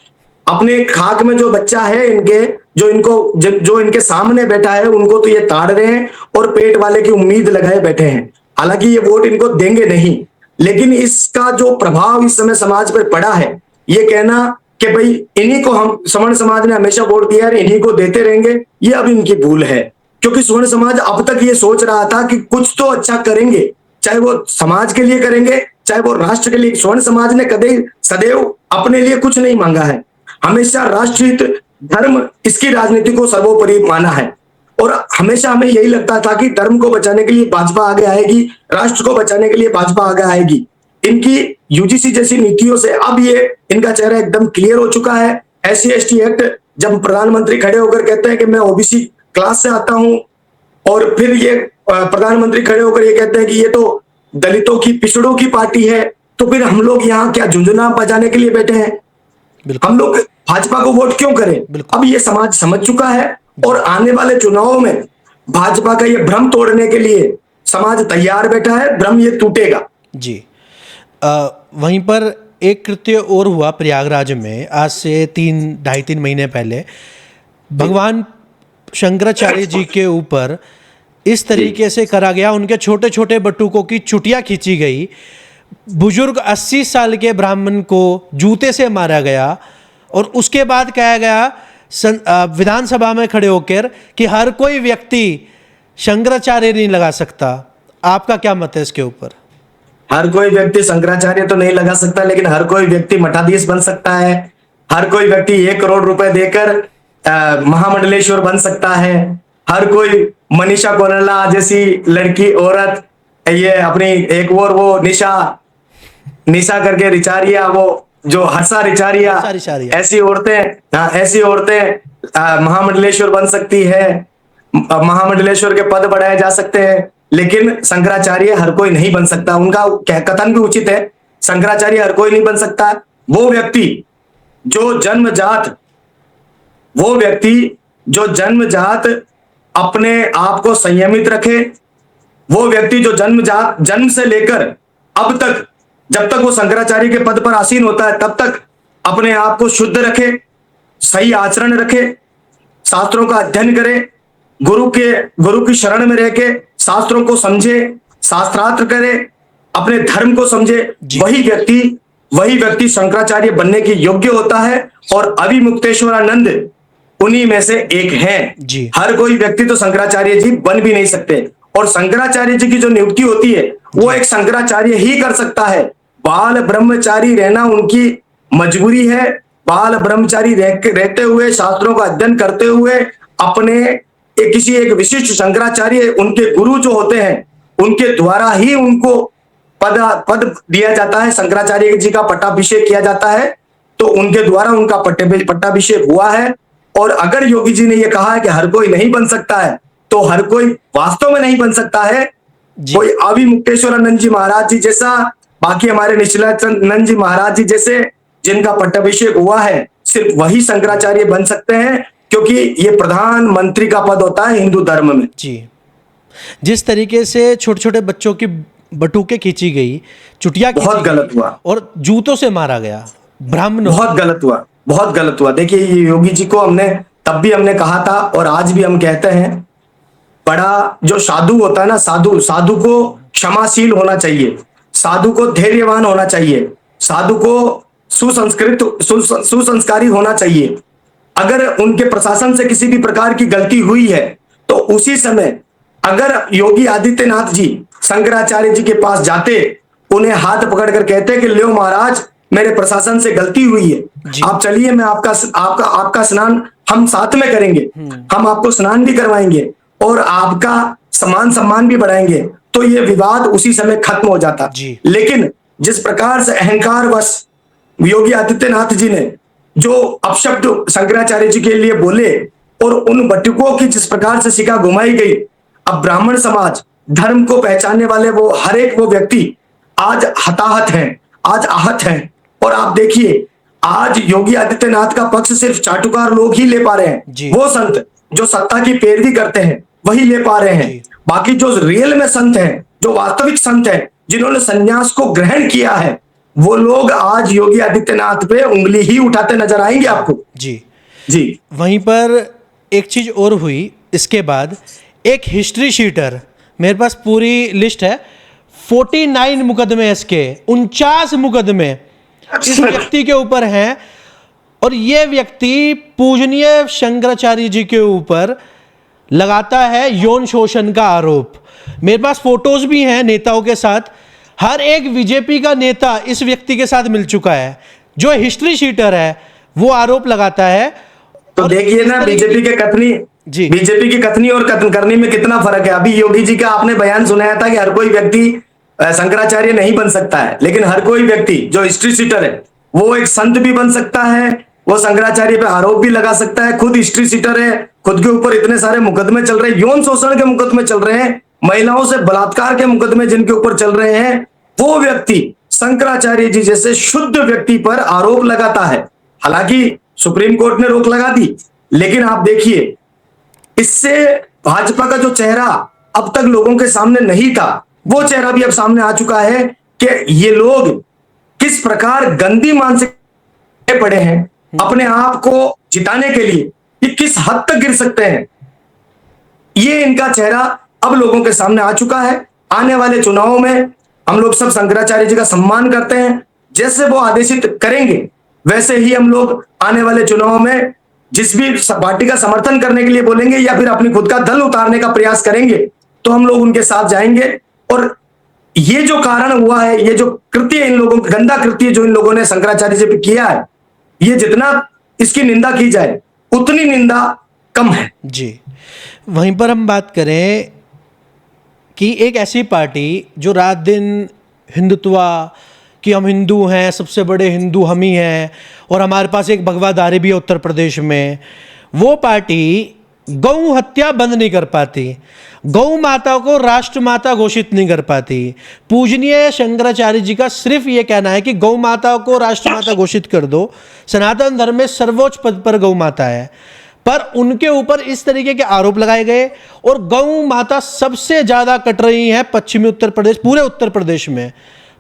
अपने खाक में जो बच्चा है इनके, जो इनके सामने बैठा है, उनको तो ये ताड़ रहे हैं और पेट वाले की उम्मीद लगाए बैठे हैं। हालांकि ये वोट इनको देंगे नहीं, लेकिन इसका जो प्रभाव इस समय समाज पर पड़ा है, ये कहना कि भाई इन्हीं को हम, स्वर्ण समाज ने हमेशा वोट दिया है, इन्हीं को देते रहेंगे, ये अब इनकी भूल है। क्योंकि स्वर्ण समाज अब तक ये सोच रहा था कि कुछ तो अच्छा करेंगे, चाहे वो समाज के लिए करेंगे, चाहे वो राष्ट्र के लिए। स्वर्ण समाज ने कभी सदैव अपने लिए कुछ नहीं मांगा है, हमेशा राष्ट्रहित, धर्म, इसकी राजनीति को सर्वोपरि माना है। और हमेशा हमें यही लगता था कि धर्म को बचाने के लिए भाजपा आगे आएगी, राष्ट्र को बचाने के लिए भाजपा आगे आएगी। इनकी यूजीसी जैसी नीतियों से अब ये इनका चेहरा एकदम क्लियर हो चुका है। SC/ST एक्ट, जब प्रधानमंत्री खड़े होकर कहते हैं कि मैं ओबीसी क्लास से आता हूं, और फिर ये प्रधानमंत्री खड़े होकर ये कहते हैं कि ये तो दलितों की, पिछड़ों की पार्टी है, तो फिर हम लोग यहाँ क्या झुंझुना बजाने के लिए बैठे हैं? हम लोग भाजपा को वोट क्यों करें? अब ये समाज समझ चुका है और आने वाले चुनावों में भाजपा का ये भ्रम तोड़ने के लिए समाज तैयार बैठा है। भ्रम ये टूटेगा जी। वहीं पर एक कृत्य और हुआ प्रयागराज में, आज से 2.5-3 महीने पहले। भगवान शंकराचार्य जी के ऊपर इस तरीके से करा गया, उनके छोटे छोटे बटुकों की चुटिया खींची गई, बुजुर्ग 80 साल के ब्राह्मण को जूते से मारा गया, और उसके बाद कहा गया विधानसभा में खड़े होकर कि हर कोई व्यक्ति शंकराचार्य नहीं लगा सकता। आपका क्या मत है इसके ऊपर? हर कोई व्यक्ति शंकराचार्य तो नहीं लगा सकता, लेकिन हर कोई व्यक्ति मठाधीश बन सकता है। हर कोई व्यक्ति 1 करोड़ रुपए देकर महामंडलेश्वर बन सकता है। हर कोई मनीषा कोइराला जैसी लड़की, औरत, ये अपनी एक और वो निशा करके रिचारिया, वो जो हर्षा रिचारिया, ऐसी औरतें महामंडलेश्वर बन सकती है। महामंडलेश्वर के पद बढ़ाए जा सकते हैं, लेकिन शंकराचार्य हर कोई नहीं बन सकता। उनका कथन भी उचित है, शंकराचार्य हर कोई नहीं बन सकता। वो व्यक्ति जो जन्मजात अपने आप को संयमित रखे, वो व्यक्ति जो जन्म से लेकर अब तक, जब तक वो शंकराचार्य के पद पर आसीन होता है, तब तक अपने आप को शुद्ध रखे, सही आचरण रखे, शास्त्रों का अध्ययन करे, गुरु की शरण में रह के शास्त्रों को समझे, शास्त्रार्थ करे, अपने धर्म को समझे, वही व्यक्ति शंकराचार्य बनने के योग्य होता है। और अभिमुक्तेश्वरानंद उन्हीं में से एक हैं। हर कोई व्यक्ति तो शंकराचार्य जी बन भी नहीं सकते, और शंकराचार्य जी की जो नियुक्ति होती है वो एक शंकराचार्य ही कर सकता है। बाल ब्रह्मचारी रहना उनकी मजबूरी है। बाल ब्रह्मचारी रहते हुए, शास्त्रों का अध्ययन करते हुए, अपने किसी एक विशिष्ट शंकराचार्य, उनके गुरु जो होते हैं, उनके द्वारा ही उनको पद दिया जाता है। शंकराचार्य जी का पट्टाभिषेक किया जाता है, तो उनके द्वारा उनका पट्टाभिषेक हुआ है। और अगर योगी जी ने यह कहा है कि हर कोई नहीं बन सकता है, तो हर कोई वास्तव में नहीं बन सकता है। कोई अभिमुक्तेश्वरानंद जी महाराज जी जैसा, बाकी हमारे निश्चलानंद जी महाराज जी जैसे, जिनका पट्टाभिषेक हुआ है, सिर्फ वही शंकराचार्य बन सकते हैं, क्योंकि ये प्रधानमंत्री का पद होता है हिंदू धर्म में। जी, जिस तरीके से छोटे छोटे बच्चों की बटुके खींची गई, चुटिया बहुत गलत हुआ, और जूतों से मारा गया ब्राह्मण, बहुत गलत हुआ। देखिए, ये योगी जी को तब भी हमने कहा था, और आज भी हम कहते हैं, बड़ा जो साधु होता है ना, साधु को क्षमाशील होना चाहिए, साधु को धैर्यवान होना चाहिए, साधु को सुसंस्कारी होना चाहिए। अगर उनके प्रशासन से किसी भी प्रकार की गलती हुई है, तो उसी समय अगर योगी आदित्यनाथ जी शंकराचार्य जी के पास जाते, उन्हें हाथ पकड़कर कहते कि लो महाराज, मेरे प्रशासन से गलती हुई है, आप चलिए, मैं आपका स्नान हम साथ में करेंगे, हम आपको स्नान भी करवाएंगे और आपका सम्मान सम्मान भी बढ़ाएंगे, तो ये विवाद उसी समय खत्म हो जाता। जी। लेकिन जिस प्रकार से अहंकारवश योगी आदित्यनाथ जी ने जो अपशब्द शंकराचार्य जी के लिए बोले और उन बटुकों की जिस प्रकार से शिका घुमाई गई, अब ब्राह्मण समाज, धर्म को पहचानने वाले वो हर एक वो व्यक्ति आज हताहत हैं, आज आहत हैं। और आप देखिए आज योगी आदित्यनाथ का पक्ष सिर्फ चाटुकार लोग ही ले पा रहे जी। हैं, वो संत जो सत्ता की पैरवी करते हैं वही ले पा रहे हैं। बाकी जो रियल में संत हैं, जो वास्तविक संत हैं, जिन्होंने संन्यास को ग्रहण किया है, वो लोग आज योगी आदित्यनाथ पे उंगली ही उठाते नजर आएंगे आपको। जी जी। वहीं पर एक चीज और हुई इसके बाद, एक हिस्ट्री शीटर, मेरे पास पूरी लिस्ट है, 49 मुकदमे इसके, 49 मुकदमे इस व्यक्ति के ऊपर हैं। और ये व्यक्ति पूजनीय शंकराचार्य जी के ऊपर लगाता है यौन शोषण का आरोप। मेरे पास फोटोज भी हैं नेताओं के साथ, हर एक बीजेपी का नेता इस व्यक्ति के साथ मिल चुका है। जो हिस्ट्री शीटर है वो आरोप लगाता है। तो देखिए ना बीजेपी के कथनी, जी। बीजेपी की कथनी और कथन करनी में कितना फर्क है। अभी योगी जी का आपने बयान सुनाया था कि हर कोई व्यक्ति शंकराचार्य नहीं बन सकता है, लेकिन हर कोई व्यक्ति जो हिस्ट्री सीटर है वो एक संत भी बन सकता है, वो शंकराचार्य पे आरोप भी लगा सकता है। खुद हिस्ट्री सीटर है, खुद के ऊपर इतने सारे मुकदमे चल रहे हैं, यौन शोषण के मुकदमे चल रहे हैं, महिलाओं से बलात्कार के मुकदमे जिनके ऊपर चल रहे हैं, वो व्यक्ति शंकराचार्य जी जैसे शुद्ध व्यक्ति पर आरोप लगाता है। हालांकि सुप्रीम कोर्ट ने रोक लगा दी, लेकिन आप देखिए इससे भाजपा का जो चेहरा अब तक लोगों के सामने नहीं था, वो चेहरा भी अब सामने आ चुका है कि ये लोग किस प्रकार गंदी मानसिकता पड़े हैं अपने आप को जिताने के लिए, कि किस हद तक गिर सकते हैं। ये इनका चेहरा अब लोगों के सामने आ चुका है। आने वाले चुनावों में हम लोग सब शंकराचार्य जी का सम्मान करते हैं, जैसे वो आदेशित करेंगे वैसे ही हम लोग आने वाले चुनावों में जिस भी पार्टी का समर्थन करने के लिए बोलेंगे या फिर अपनी खुद का दल उतारने का प्रयास करेंगे, तो हम लोग उनके साथ जाएंगे। और ये जो कारण हुआ है, ये जो कृत्य इन लोगों का, गंदा कृत्य जो इन लोगों ने शंकराचार्य जी पे किया है, ये जितना इसकी निंदा की जाए उतनी निंदा कम है। जी। वहीं पर हम बात करें कि एक ऐसी पार्टी जो रात दिन हिंदुत्वा कि हम हिंदू हैं, सबसे बड़े हिंदू हम ही हैं और हमारे पास एक भगवाधारी भी है उत्तर प्रदेश में, वो पार्टी गौ हत्या बंद नहीं कर पाती, गौ माता को राष्ट्र माता घोषित नहीं कर पाती। पूजनीय शंकराचार्य जी का सिर्फ ये कहना है कि गौ माता को राष्ट्र माता घोषित कर दो, सनातन धर्म में सर्वोच्च पद पर गौ माता है, पर उनके ऊपर इस तरीके के आरोप लगाए गए। और गौ माता सबसे ज्यादा कट रही है पश्चिमी उत्तर प्रदेश, पूरे उत्तर प्रदेश में।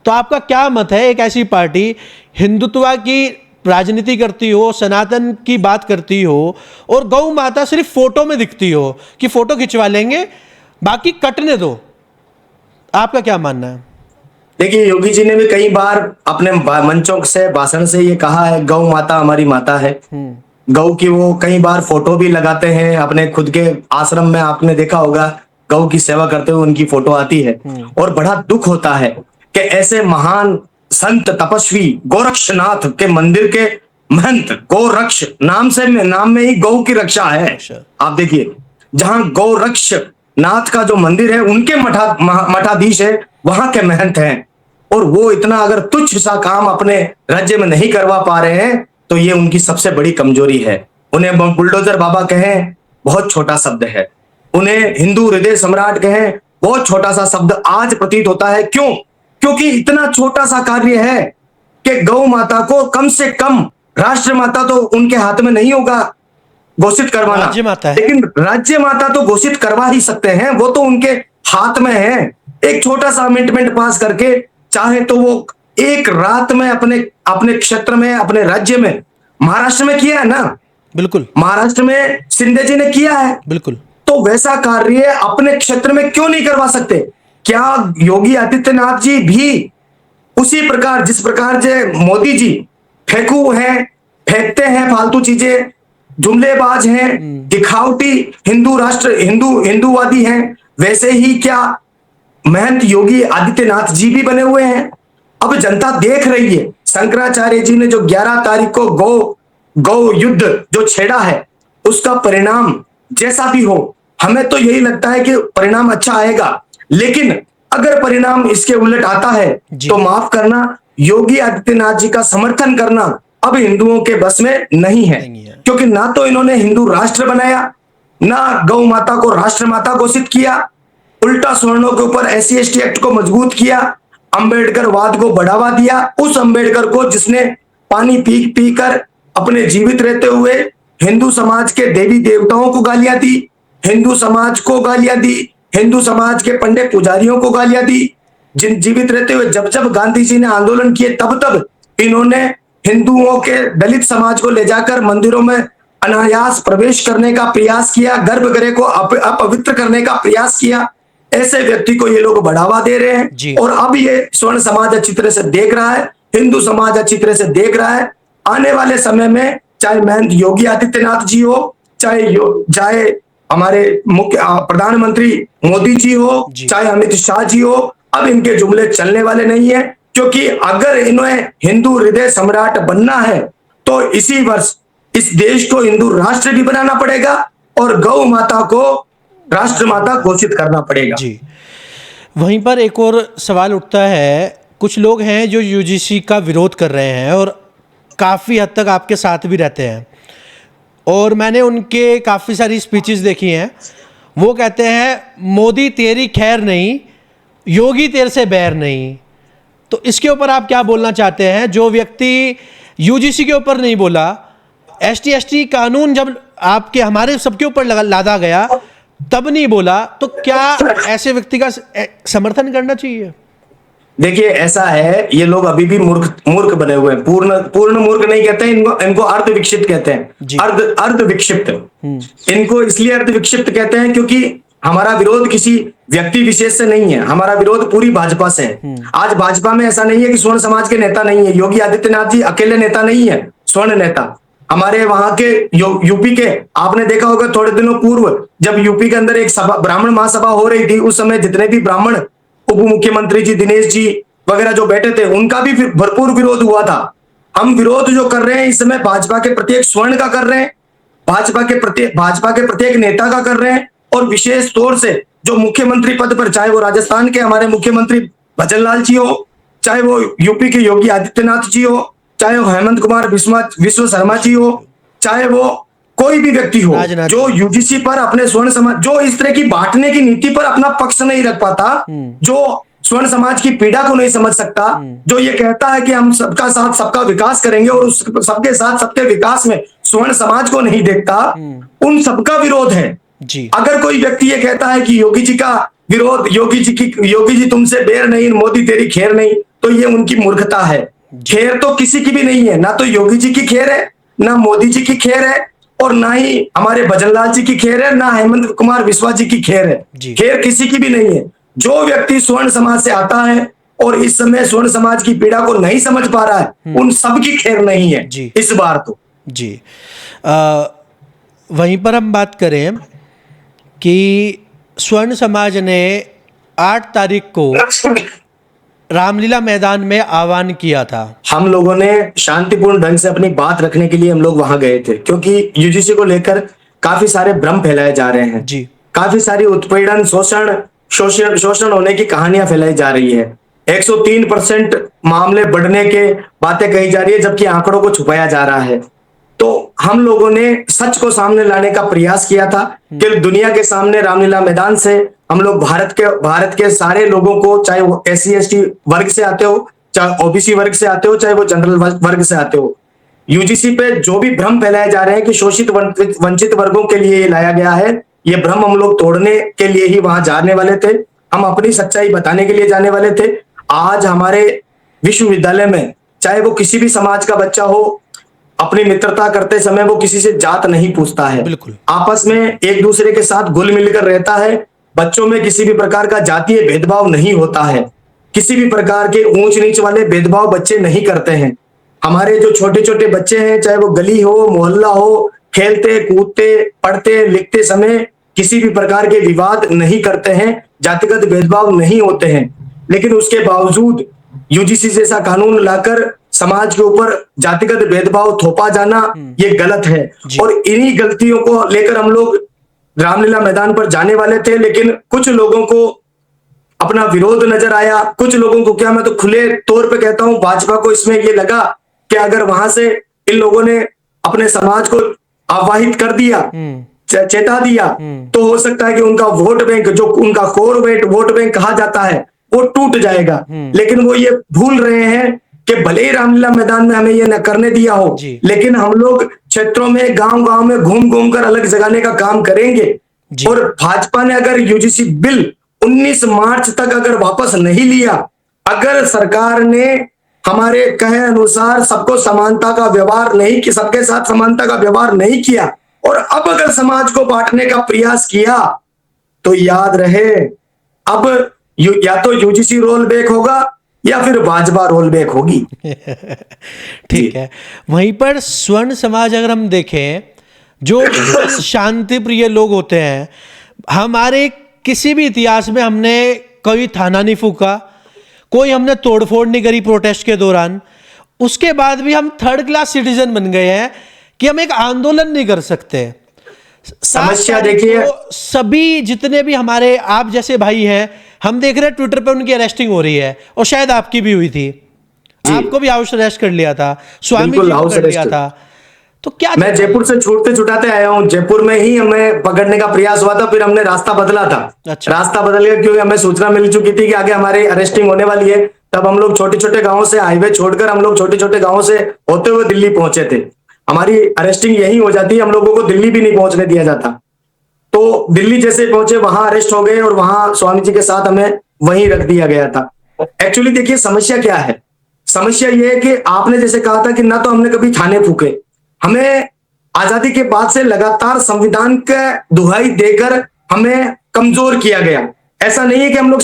तो आपका क्या मत है, एक ऐसी पार्टी हिंदुत्व की राजनीति करती हो, सनातन की बात करती हो और गौ माता सिर्फ फोटो में दिखती हो कि फोटो खिंचवा लेंगे बाकी कटने दो, आपका क्या मानना है? देखिए योगी जी ने भी कई बार अपने मंचों से, भाषण से ये कहा है गौ माता हमारी माता है। गौ की वो कई बार फोटो भी लगाते हैं अपने खुद के आश्रम में, आपने देखा होगा गौ की सेवा करते हुए उनकी फोटो आती है। और बड़ा दुख होता है कि ऐसे महान संत तपस्वी गोरक्षनाथ के मंदिर के महंत, गोरक्ष नाम में ही गौ की रक्षा है। आप देखिए जहां गोरक्ष नाथ का जो मंदिर है, उनके मठाधीश है, वहां के महंत हैं, और वो इतना अगर तुच्छ सा काम अपने राज्य में नहीं करवा पा रहे हैं, तो ये उनकी सबसे बड़ी कमजोरी है। उन्हें बुलडोजर बाबा कहें बहुत छोटा शब्द है, उन्हें हिंदू हृदय सम्राट कहें बहुत छोटा सा शब्द आज प्रतीत होता है। क्यों? क्योंकि इतना छोटा सा कार्य है कि गौ माता को कम से कम, राष्ट्र माता तो उनके हाथ में नहीं होगा घोषित करवाना, राज्य माता है, लेकिन राज्य माता तो घोषित करवा ही सकते हैं, वो तो उनके हाथ में है। एक छोटा सा अमेंडमेंट पास करके चाहे तो वो एक रात में अपने क्षेत्र में, अपने राज्य में, महाराष्ट्र में किया है ना, बिल्कुल, महाराष्ट्र में शिंदे जी ने किया है, बिल्कुल, तो वैसा कार्य अपने क्षेत्र में क्यों नहीं करवा सकते? क्या योगी आदित्यनाथ जी भी उसी प्रकार, जिस प्रकार से मोदी जी फेंकू हैं, फेंकते हैं फालतू चीजें, जुमलेबाज हैं, दिखावटी हिंदूवादी हैं, वैसे ही क्या महंत योगी आदित्यनाथ जी भी बने हुए हैं? अब जनता देख रही है। शंकराचार्य जी ने जो 11 तारीख को गौ युद्ध जो छेड़ा है, उसका परिणाम जैसा भी हो, हमें तो यही लगता है कि परिणाम अच्छा आएगा। लेकिन अगर परिणाम इसके उलट आता है तो माफ करना, योगी आदित्यनाथ जी का समर्थन करना अब हिंदुओं के बस में नहीं है। क्योंकि ना तो इन्होंने हिंदू राष्ट्र बनाया, ना गौ माता को राष्ट्र माता घोषित किया, उल्टा सवर्णों के ऊपर SC/ST एक्ट को मजबूत किया, अंबेडकर वाद को बढ़ावा दिया। उस अंबेडकर को जिसने पानी पी पी कर अपने जीवित रहते हुए हिंदू समाज के देवी देवताओं को गालियां दी, हिंदू समाज को गालियां दी, हिंदू समाज के पंडित पुजारियों को गालियां दी। जिन जीवित रहते हुए जब जब गांधी जी ने आंदोलन किए तब तब इन्होंने हिंदुओं के दलित समाज को ले जाकर मंदिरों में अनायास प्रवेश करने का प्रयास किया, गर्भगृह को अपवित्र करने का प्रयास किया। ऐसे व्यक्ति को ये लोग बढ़ावा दे रहे हैं और अब ये स्वर्ण समाज अच्छी तरह से देख रहा है, हिंदू समाज अच्छी तरह से देख रहा है। आने वाले समय में चाहे महंत योगी आदित्यनाथ जी हो, चाहे हमारे मुख्य प्रधानमंत्री मोदी जी हो, चाहे अमित शाह जी हो, अब इनके जुमले चलने वाले नहीं है। क्योंकि अगर इन्हें हिंदू हृदय सम्राट बनना है तो इसी वर्ष इस देश को हिंदू राष्ट्र भी बनाना पड़ेगा और गौ माता को राष्ट्र माता घोषित करना पड़ेगा। जी, वहीं पर एक और सवाल उठता है, कुछ लोग हैं जो UGC का विरोध कर रहे हैं और काफ़ी हद तक आपके साथ भी रहते हैं, और मैंने उनके काफ़ी सारी स्पीचेस देखी हैं। वो कहते हैं मोदी तेरी खैर नहीं, योगी तेरे से बैर नहीं। तो इसके ऊपर आप क्या बोलना चाहते हैं? जो व्यक्ति UGC के ऊपर नहीं बोला, ST/ST कानून जब आपके हमारे सबके ऊपर लादा गया तब नहीं बोला, तो क्या ऐसे व्यक्ति का समर्थन करना चाहिए? देखिए ऐसा है, ये लोग अभी भी मूर्ख बने हुए हैं। पूर्ण मूर्ख नहीं कहते इनको अर्ध विक्षिप्त कहते हैं। अर्ध विक्षिप्त, इनको इसलिए अर्ध विक्षिप्त कहते हैं क्योंकि हमारा विरोध किसी व्यक्ति विशेष से नहीं है, हमारा विरोध पूरी भाजपा से है। आज भाजपा में ऐसा नहीं है कि स्वर्ण समाज के नेता नहीं है। योगी आदित्यनाथ जी अकेले नेता नहीं है, स्वर्ण नेता। हमारे वहां के यूपी के, आपने देखा होगा थोड़े दिनों पूर्व जब यूपी के अंदर एक सभा, ब्राह्मण महासभा हो रही थी, उस समय जितने भी ब्राह्मण उप मुख्यमंत्री जी दिनेश जी वगैरह जो बैठे थे, उनका भी भरपूर विरोध हुआ था। हम विरोध जो कर रहे हैं इस समय भाजपा के प्रत्येक स्वर्ण का कर रहे हैं, भाजपा के प्रत्येक नेता का कर रहे हैं, और विशेष तौर से जो मुख्यमंत्री पद पर, चाहे वो राजस्थान के हमारे मुख्यमंत्री भजनलाल जी हो, चाहे वो यूपी के योगी आदित्यनाथ जी हो, चाहे वो हेमंत कुमार विश्व शर्मा जी हो, चाहे वो कोई भी व्यक्ति हो जो UGC पर अपने स्वर्ण समाज, जो इस तरह की बांटने की नीति पर अपना पक्ष नहीं रख पाता, जो स्वर्ण समाज की पीड़ा को नहीं समझ सकता, जो ये कहता है कि हम सबका साथ सबका विकास करेंगे और उस सबके साथ सबके विकास में स्वर्ण समाज को नहीं देखता, उन सबका विरोध है। अगर कोई व्यक्ति ये कहता है कि योगी जी का विरोध, योगी जी तुमसे बैर नहीं, मोदी तेरी खैर नहीं, तो ये उनकी मूर्खता है। खैर तो किसी की भी नहीं है, ना तो योगी जी की खैर है, ना मोदी जी की खैर है, और ना ही हमारे भजनलाल जी की खैर है, ना हेमंत कुमार विश्वा जी की खैर है। खैर किसी की भी नहीं है। जो व्यक्ति स्वर्ण समाज से आता है और इस समय स्वर्ण समाज की पीड़ा को नहीं समझ पा रहा है, उन सब की खैर नहीं है इस बार तो। जी, वहीं पर हम बात करें कि स्वर्ण समाज ने 8 तारीख को रामलीला मैदान में आह्वान किया था। हम लोगों ने शांतिपूर्ण ढंग से अपनी बात रखने के लिए हम लोग वहां गए थे, क्योंकि UGC को लेकर काफी सारे भ्रम फैलाए जा रहे हैं जी। काफी सारी उत्पीड़न, शोषण होने की कहानियां फैलाई जा रही है। 103% मामले बढ़ने के बातें कही जा रही है, जबकि आंकड़ों को छुपाया जा रहा है। तो हम लोगों ने सच को सामने लाने का प्रयास किया था कि दुनिया के सामने रामलीला मैदान से हम लोग भारत के सारे लोगों को, चाहे वो SC/ST वर्ग से आते हो, चाहे OBC वर्ग से आते हो, चाहे वो जनरल वर्ग से आते हो, UGC पे जो भी भ्रम फैलाए जा रहे हैं कि शोषित वंचित वर्गों के लिए ये लाया गया है, ये भ्रम हम लोग तोड़ने के लिए ही वहां जाने वाले थे। हम अपनी सच्चाई बताने के लिए जाने वाले थे। आज हमारे विश्वविद्यालय में चाहे वो किसी भी समाज का बच्चा हो, अपनी मित्रता करते समय वो किसी से जात नहीं पूछता है, बिल्कुल आपस में एक दूसरे के साथ घुल मिलकर रहता है। बच्चों में किसी भी प्रकार का जातीय भेदभाव नहीं होता है, किसी भी प्रकार के ऊंच नीच वाले भेदभाव बच्चे नहीं करते हैं। हमारे जो छोटे छोटे बच्चे हैं, चाहे वो गली हो, मोहल्ला हो, खेलते कूदते पढ़ते लिखते समय किसी भी प्रकार के विवाद नहीं करते हैं, जातिगत भेदभाव नहीं होते हैं। लेकिन उसके बावजूद UGC जैसा कानून लाकर समाज के ऊपर जातिगत भेदभाव थोपा जाना ये गलत है। और इन्हीं गलतियों को लेकर हम लोग रामलीला मैदान पर जाने वाले थे, लेकिन कुछ लोगों को अपना विरोध नजर आया। कुछ लोगों को, क्या मैं तो खुले तौर पे कहता हूं, भाजपा को इसमें ये लगा कि अगर वहां से इन लोगों ने अपने समाज को आवाहित कर दिया, चेता दिया, तो हो सकता है कि उनका वोट बैंक, जो उनका कोर वोट बैंक कहा जाता है, वो टूट जाएगा। लेकिन वो ये भूल रहे हैं कि भले ही रामलीला मैदान में हमें ये न करने दिया हो, लेकिन हम लोग क्षेत्रों में, गांव में घूम घूम कर अलग जगाने का काम करेंगे। और भाजपा ने अगर यूजीसी बिल 19 मार्च तक अगर वापस नहीं लिया, अगर सरकार ने हमारे कहे अनुसार सबको समानता का व्यवहार नहीं किया, सबके साथ समानता का व्यवहार नहीं किया, और अब अगर समाज को बांटने का प्रयास किया, तो याद रहे अब या तो यूजीसी रोल बैक होगा या फिर भाजपा रोल बैक होगी। ठीक है। वहीं पर स्वर्ण समाज अगर हम देखें, जो शांति प्रिय लोग होते हैं, हमारे किसी भी इतिहास में हमने कोई थाना नहीं फूका, कोई हमने तोड़फोड़ नहीं करी प्रोटेस्ट के दौरान, उसके बाद भी हम थर्ड क्लास सिटीजन बन गए हैं कि हम एक आंदोलन नहीं कर सकते। समस्या देखिए, सभी जितने भी हमारे आप जैसे भाई हैं, हम देख रहे हैं ट्विटर पे उनकी अरेस्टिंग हो रही है, और शायद आपकी भी हुई थी, आपको भी हाउस अरेस्ट कर लिया था, स्वामी जी को कर लिया था। तो क्या मैं जयपुर से छूटते छुटाते आया हूँ, जयपुर में ही हमें पकड़ने का प्रयास हुआ था, फिर हमने रास्ता बदला था। अच्छा। रास्ता बदल गया क्योंकि हमें सूचना मिल चुकी थी कि आगे हमारी अरेस्टिंग होने वाली है। तब हम लोग छोटे छोटे गांवों से, हाईवे छोड़कर हम लोग छोटे छोटे गांवों से होते हुए दिल्ली पहुंचे थे। हमारी अरेस्टिंग यही हो जाती, हम लोगों को दिल्ली भी नहीं पहुंचने दिया जाता। तो दिल्ली जैसे पहुंचे, वहां अरेस्ट हो गए और वहां स्वामी जी के साथ हमें वहीं रख दिया गया था। एक्चुअली देखिए समस्या क्या है, समस्या यह है कि आपने जैसे कहा था कि ना तो हमने कभी थाने फूके, हमें आजादी के बाद से लगातार संविधान के दुहाई देकर हमें कमजोर किया गया। ऐसा नहीं है कि हम लोग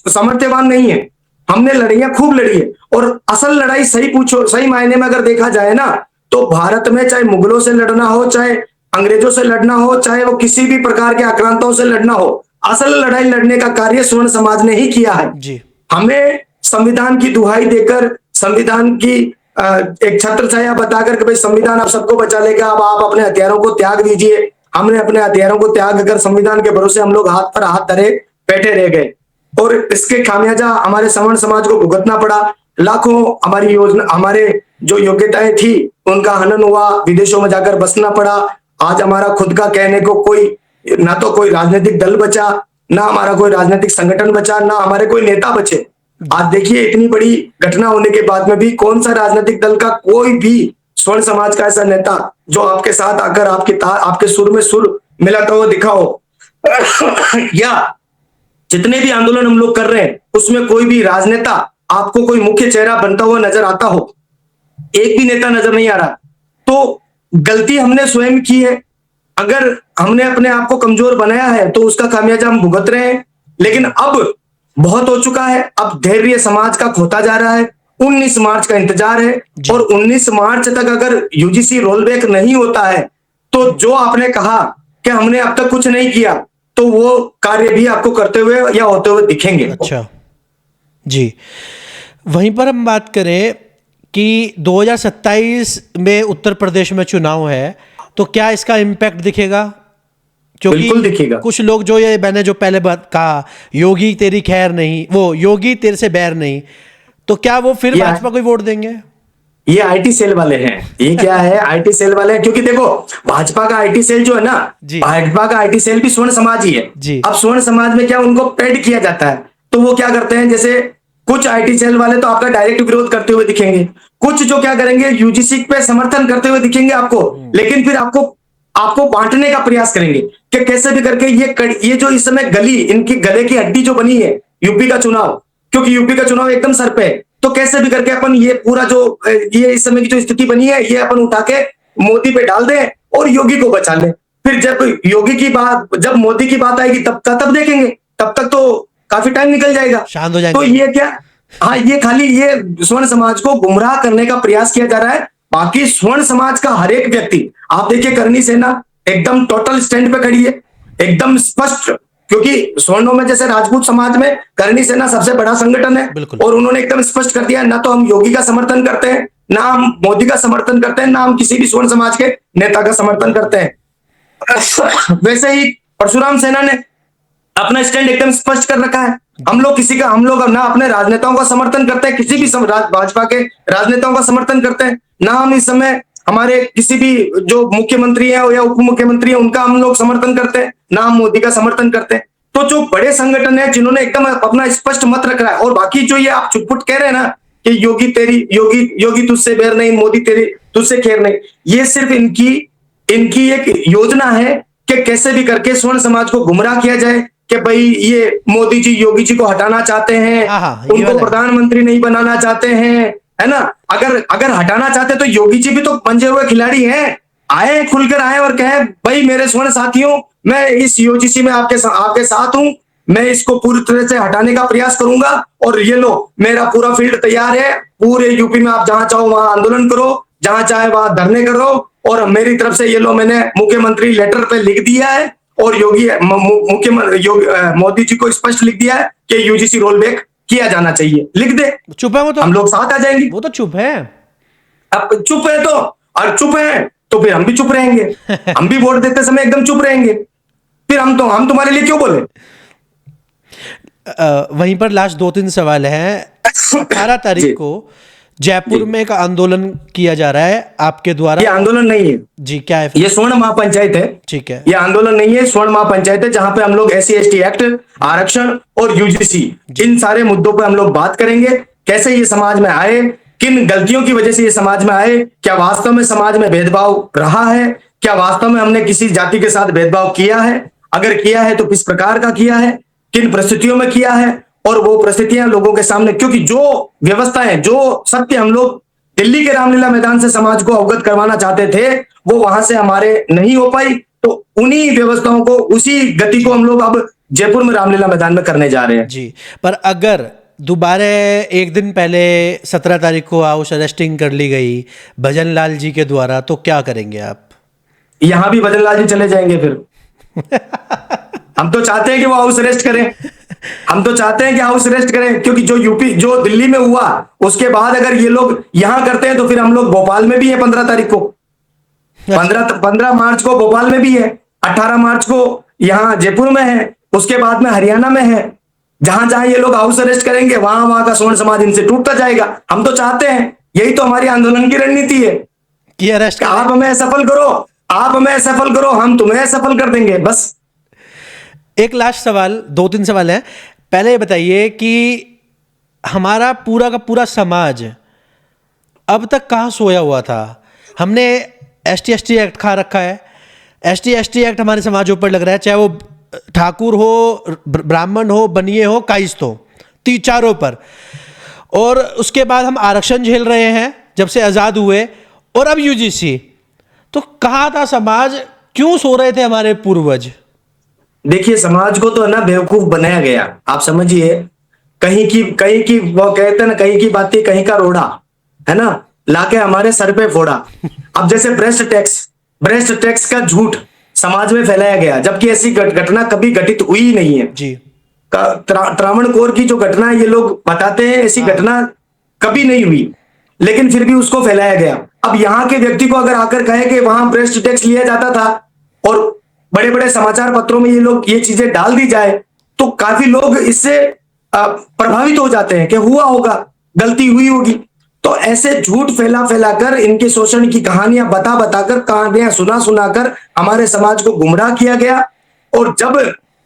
सामर्थ्यवान नहीं है, हमने लड़ाइयां खूब लड़ी है। और असल लड़ाई सही मायने में अगर देखा जाए ना, तो भारत में चाहे मुगलों से लड़ना हो, चाहे अंग्रेजों से लड़ना हो, चाहे वो किसी भी प्रकार के आक्रांताओं से लड़ना हो, असल लड़ाई लड़ने का कार्य स्वर्ण समाज ने ही किया है जी। हमें संविधान की दुहाई देकर, संविधान की एक छत्र छाया बताकर कि भाई संविधान आप सबको बचा लेगा, अब आप अपने हथियारों को त्याग दीजिए। हमने अपने हथियारों को त्याग कर संविधान के भरोसे हम लोग हाथ पर हाथ धरे बैठे रह गए, और इसके खामियाजा हमारे सवर्ण समाज को भुगतना पड़ा। लाखों हमारी योजना, हमारे जो योग्यताएं थी उनका हनन हुआ, विदेशों में जाकर बसना पड़ा। आज हमारा खुद का कहने को कोई, ना तो कोई राजनीतिक दल बचा, ना हमारा कोई राजनीतिक संगठन बचा, ना हमारे कोई नेता बचे। आज देखिए इतनी बड़ी घटना होने के बाद में भी कौन सा राजनीतिक दल का कोई भी स्वर्ण समाज का ऐसा नेता जो आपके साथ आकर आपके सुर में सुर मिलाता हुआ दिखाओ, या जितने भी आंदोलन हम लोग कर रहे हैं उसमें कोई भी राजनेता आपको कोई मुख्य चेहरा बनता हुआ नजर आता हो, एक भी नेता नजर नहीं आ रहा। तो गलती हमने स्वयं की है। अगर हमने अपने आप को कमजोर बनाया है तो उसका खामियाजा हम भुगत रहे हैं। लेकिन अब बहुत हो चुका है, अब धैर्य समाज का खोता जा रहा है। 19 मार्च का इंतजार है, और 19 मार्च तक अगर यूजीसी रोल बैक नहीं होता है, तो जो आपने कहा कि हमने अब तक कुछ नहीं किया, तो वो कार्य भी आपको करते हुए या होते हुए दिखेंगे। अच्छा जी। वहीं पर हम बात करें कि 2027 में उत्तर प्रदेश में चुनाव है, तो क्या इसका इम्पैक्ट दिखेगा? बिल्कुल दिखेगा। कुछ लोग जो ये मैंने जो पहले बात कहा, योगी तेरी खैर नहीं, वो योगी तेरे से बैर नहीं, तो क्या वो फिर भाजपा को वोट देंगे? ये आईटी सेल वाले हैं। ये क्या है, आईटी सेल वाले हैं। क्योंकि देखो भाजपा का आईटी सेल जो है ना, भाजपा का आईटी सेल भी स्वर्ण समाज ही है। अब स्वर्ण समाज में क्या उनको पेड किया जाता है, तो वो क्या करते हैं, जैसे कुछ आईटी सेल वाले तो आपका डायरेक्ट विरोध करते हुए दिखेंगे, कुछ जो क्या करेंगे यूजीसी पे समर्थन करते हुए दिखेंगे आपको, लेकिन फिर आपको बांटने का प्रयास करेंगे कि कैसे भी करके ये जो इस समय इनकी गले की हड्डी जो बनी है यूपी का चुनाव, क्योंकि यूपी का चुनाव एकदम सर पे है, तो कैसे भी करके अपन ये पूरा जो ये इस समय की जो स्थिति बनी है, ये अपन उठा के मोदी पे डाल दें और योगी को बचा लें। फिर जब मोदी की बात आएगी तब देखेंगे, तब तक तो काफी टाइम निकल जाएगा, शांत हो जाएंगे। तो ये क्या, हाँ, ये खाली ये स्वर्ण समाज को गुमराह करने का प्रयास किया जा रहा है। बाकी स्वर्ण समाज का हर एक व्यक्ति, आप देखिए करणी सेना एकदम टोटल स्टैंड पे खड़ी है, एकदम स्पष्ट क्योंकि स्वर्णों में जैसे राजपूत समाज में करणी सेना सबसे बड़ा संगठन है, बिल्कुल। और उन्होंने एकदम स्पष्ट कर दिया, ना तो हम योगी का समर्थन करते हैं, ना हम मोदी का समर्थन करते हैं, ना हम किसी भी स्वर्ण समाज के नेता का समर्थन करते हैं। वैसे ही परशुराम सेना ने अपना स्टैंड एकदम स्पष्ट कर रखा है। हम लोग ना अपने राजनेताओं का समर्थन करते हैं, किसी भी भाजपा के राजनेताओं का समर्थन करते हैं, ना हम इस समय हमारे किसी भी जो मुख्यमंत्री है या उप मुख्यमंत्री है उनका हम लोग समर्थन करते हैं, ना हम मोदी का समर्थन करते हैं। तो जो बड़े संगठन है जिन्होंने एकदम अपना स्पष्ट मत रख रहा है, और बाकी जो ये आप चुटपुट कह रहे हैं ना कि योगी तुझसे बैर नहीं, मोदी तुझसे खैर नहीं, ये सिर्फ इनकी एक योजना है कि कैसे भी करके स्वर्ण समाज को गुमराह किया जाए कि भाई ये मोदी जी योगी जी को हटाना चाहते हैं, उनको प्रधानमंत्री नहीं बनाना चाहते हैं, है ना। अगर हटाना चाहते तो योगी जी भी तो मंजे हुए खिलाड़ी हैं, आए खुलकर आए और कहे भाई मेरे स्वर्ण साथियों, मैं इस यूजीसी में आपके साथ हूं, मैं इसको पूरी तरह से हटाने का प्रयास करूंगा, और ये लो मेरा पूरा फील्ड तैयार है, पूरे यूपी में आप जहां चाहो वहां आंदोलन करो, जहां चाहे वहां धरने करो, और मेरी तरफ से ये लो मैंने मुख्यमंत्री लेटर पे लिख दिया है, और मोदी जी को स्पष्ट लिख दिया है कि यूजीसी रोल बैक किया जाना चाहिए, लिख दे। चुप है वो तो, हम लोग साथ आ जाएंगे। वो तो चुप है। अब चुप है और चुप है तो फिर हम भी चुप रहेंगे। हम भी वोट देते समय एकदम चुप रहेंगे, फिर हम तुम्हारे लिए क्यों बोले। वहीं पर लास्ट 2-3 सवाल है। 18 तारीख को जयपुर में एक आंदोलन किया जा रहा है आपके द्वारा। ये आंदोलन नहीं है जी, क्या है? ये स्वर्ण महापंचायत है। ठीक है, ये आंदोलन नहीं है, स्वर्ण महापंचायत है, जहां पे हम लोग SC ST एक्ट, आरक्षण और यूजीसी, इन सारे मुद्दों पे हम लोग बात करेंगे। कैसे ये समाज में आए, किन गलतियों की वजह से ये समाज में आए, क्या वास्तव में समाज में भेदभाव रहा है, क्या वास्तव में हमने किसी जाति के साथ भेदभाव किया है, अगर किया है तो किस प्रकार का किया है, किन परिस्थितियों में किया है, और वो परिस्थितियां लोगों के सामने, क्योंकि जो व्यवस्थाएं, जो सत्य हम लोग दिल्ली के रामलीला मैदान से समाज को अवगत करवाना चाहते थे, वो वहां से हमारे नहीं हो पाई, तो उन्हीं व्यवस्थाओं को, उसी गति को हम लोग अब जयपुर में रामलीला मैदान में करने जा रहे हैं जी। पर अगर दोबारा एक दिन पहले 17 तारीख को हाउस अरेस्टिंग कर ली गई भजन लाल जी के द्वारा, तो क्या करेंगे आप? यहां भी भजन लाल जी चले जाएंगे फिर। हम तो चाहते हैं कि वो हाउस अरेस्ट करें, हम तो चाहते हैं कि हाउस अरेस्ट करें, क्योंकि जो दिल्ली में हुआ उसके बाद अगर ये लोग यहां करते हैं तो फिर हम लोग भोपाल में भी है 15 तारीख को, 15 मार्च को भोपाल में भी है, 18 मार्च को यहां जयपुर में है, उसके बाद में हरियाणा में है। जहां जहां ये लोग हाउस अरेस्ट करेंगे वहां का स्वर्ण समाज इनसे टूटता जाएगा। हम तो चाहते हैं, यही तो हमारी आंदोलन की रणनीति है कि अरेस्ट आप हमें सफल करो, आप हमें सफल करो, हम तुम्हें सफल कर देंगे। बस एक लास्ट सवाल, 2-3 सवाल है। पहले ये बताइए कि हमारा पूरा का पूरा समाज अब तक कहाँ सोया हुआ था? हमने ST ST एक्ट खा रखा है। ST ST एक्ट हमारे समाज ऊपर लग रहा है, चाहे वो ठाकुर हो, ब्राह्मण हो, बनिए हो, काइस्त हो, चारों पर। और उसके बाद हम आरक्षण झेल रहे हैं जब से आज़ाद हुए, और अब UGC। तो कहाँ था समाज? क्यों सो रहे थे हमारे पूर्वज? देखिए, समाज को तो है ना बेवकूफ बनाया गया, आप समझिए। कहीं की वो कहते हैं ना, कहीं की बातें कहीं का रोड़ा, है ना, लाके हमारे सर पे फोड़ा। अब जैसे ब्रेस्ट टैक्स का झूठ समाज में फैलाया गया, जबकि ऐसी घटना कभी घटित हुई ही नहीं है जी। त्रावणकोर की जो घटना ये लोग बताते हैं, ऐसी घटना कभी नहीं हुई, लेकिन फिर भी उसको फैलाया गया। अब यहाँ के व्यक्ति को अगर आकर कहे कि वहां ब्रेस्ट टैक्स लिया जाता था, और बड़े बड़े समाचार पत्रों में ये चीजें डाल दी जाए, तो काफी लोग इससे प्रभावित हो जाते हैं कि हुआ होगा, गलती हुई होगी। तो ऐसे झूठ फैला कर, इनके शोषण की कहानियां बता कर, कहानियां सुना कर हमारे समाज को गुमराह किया गया। और जब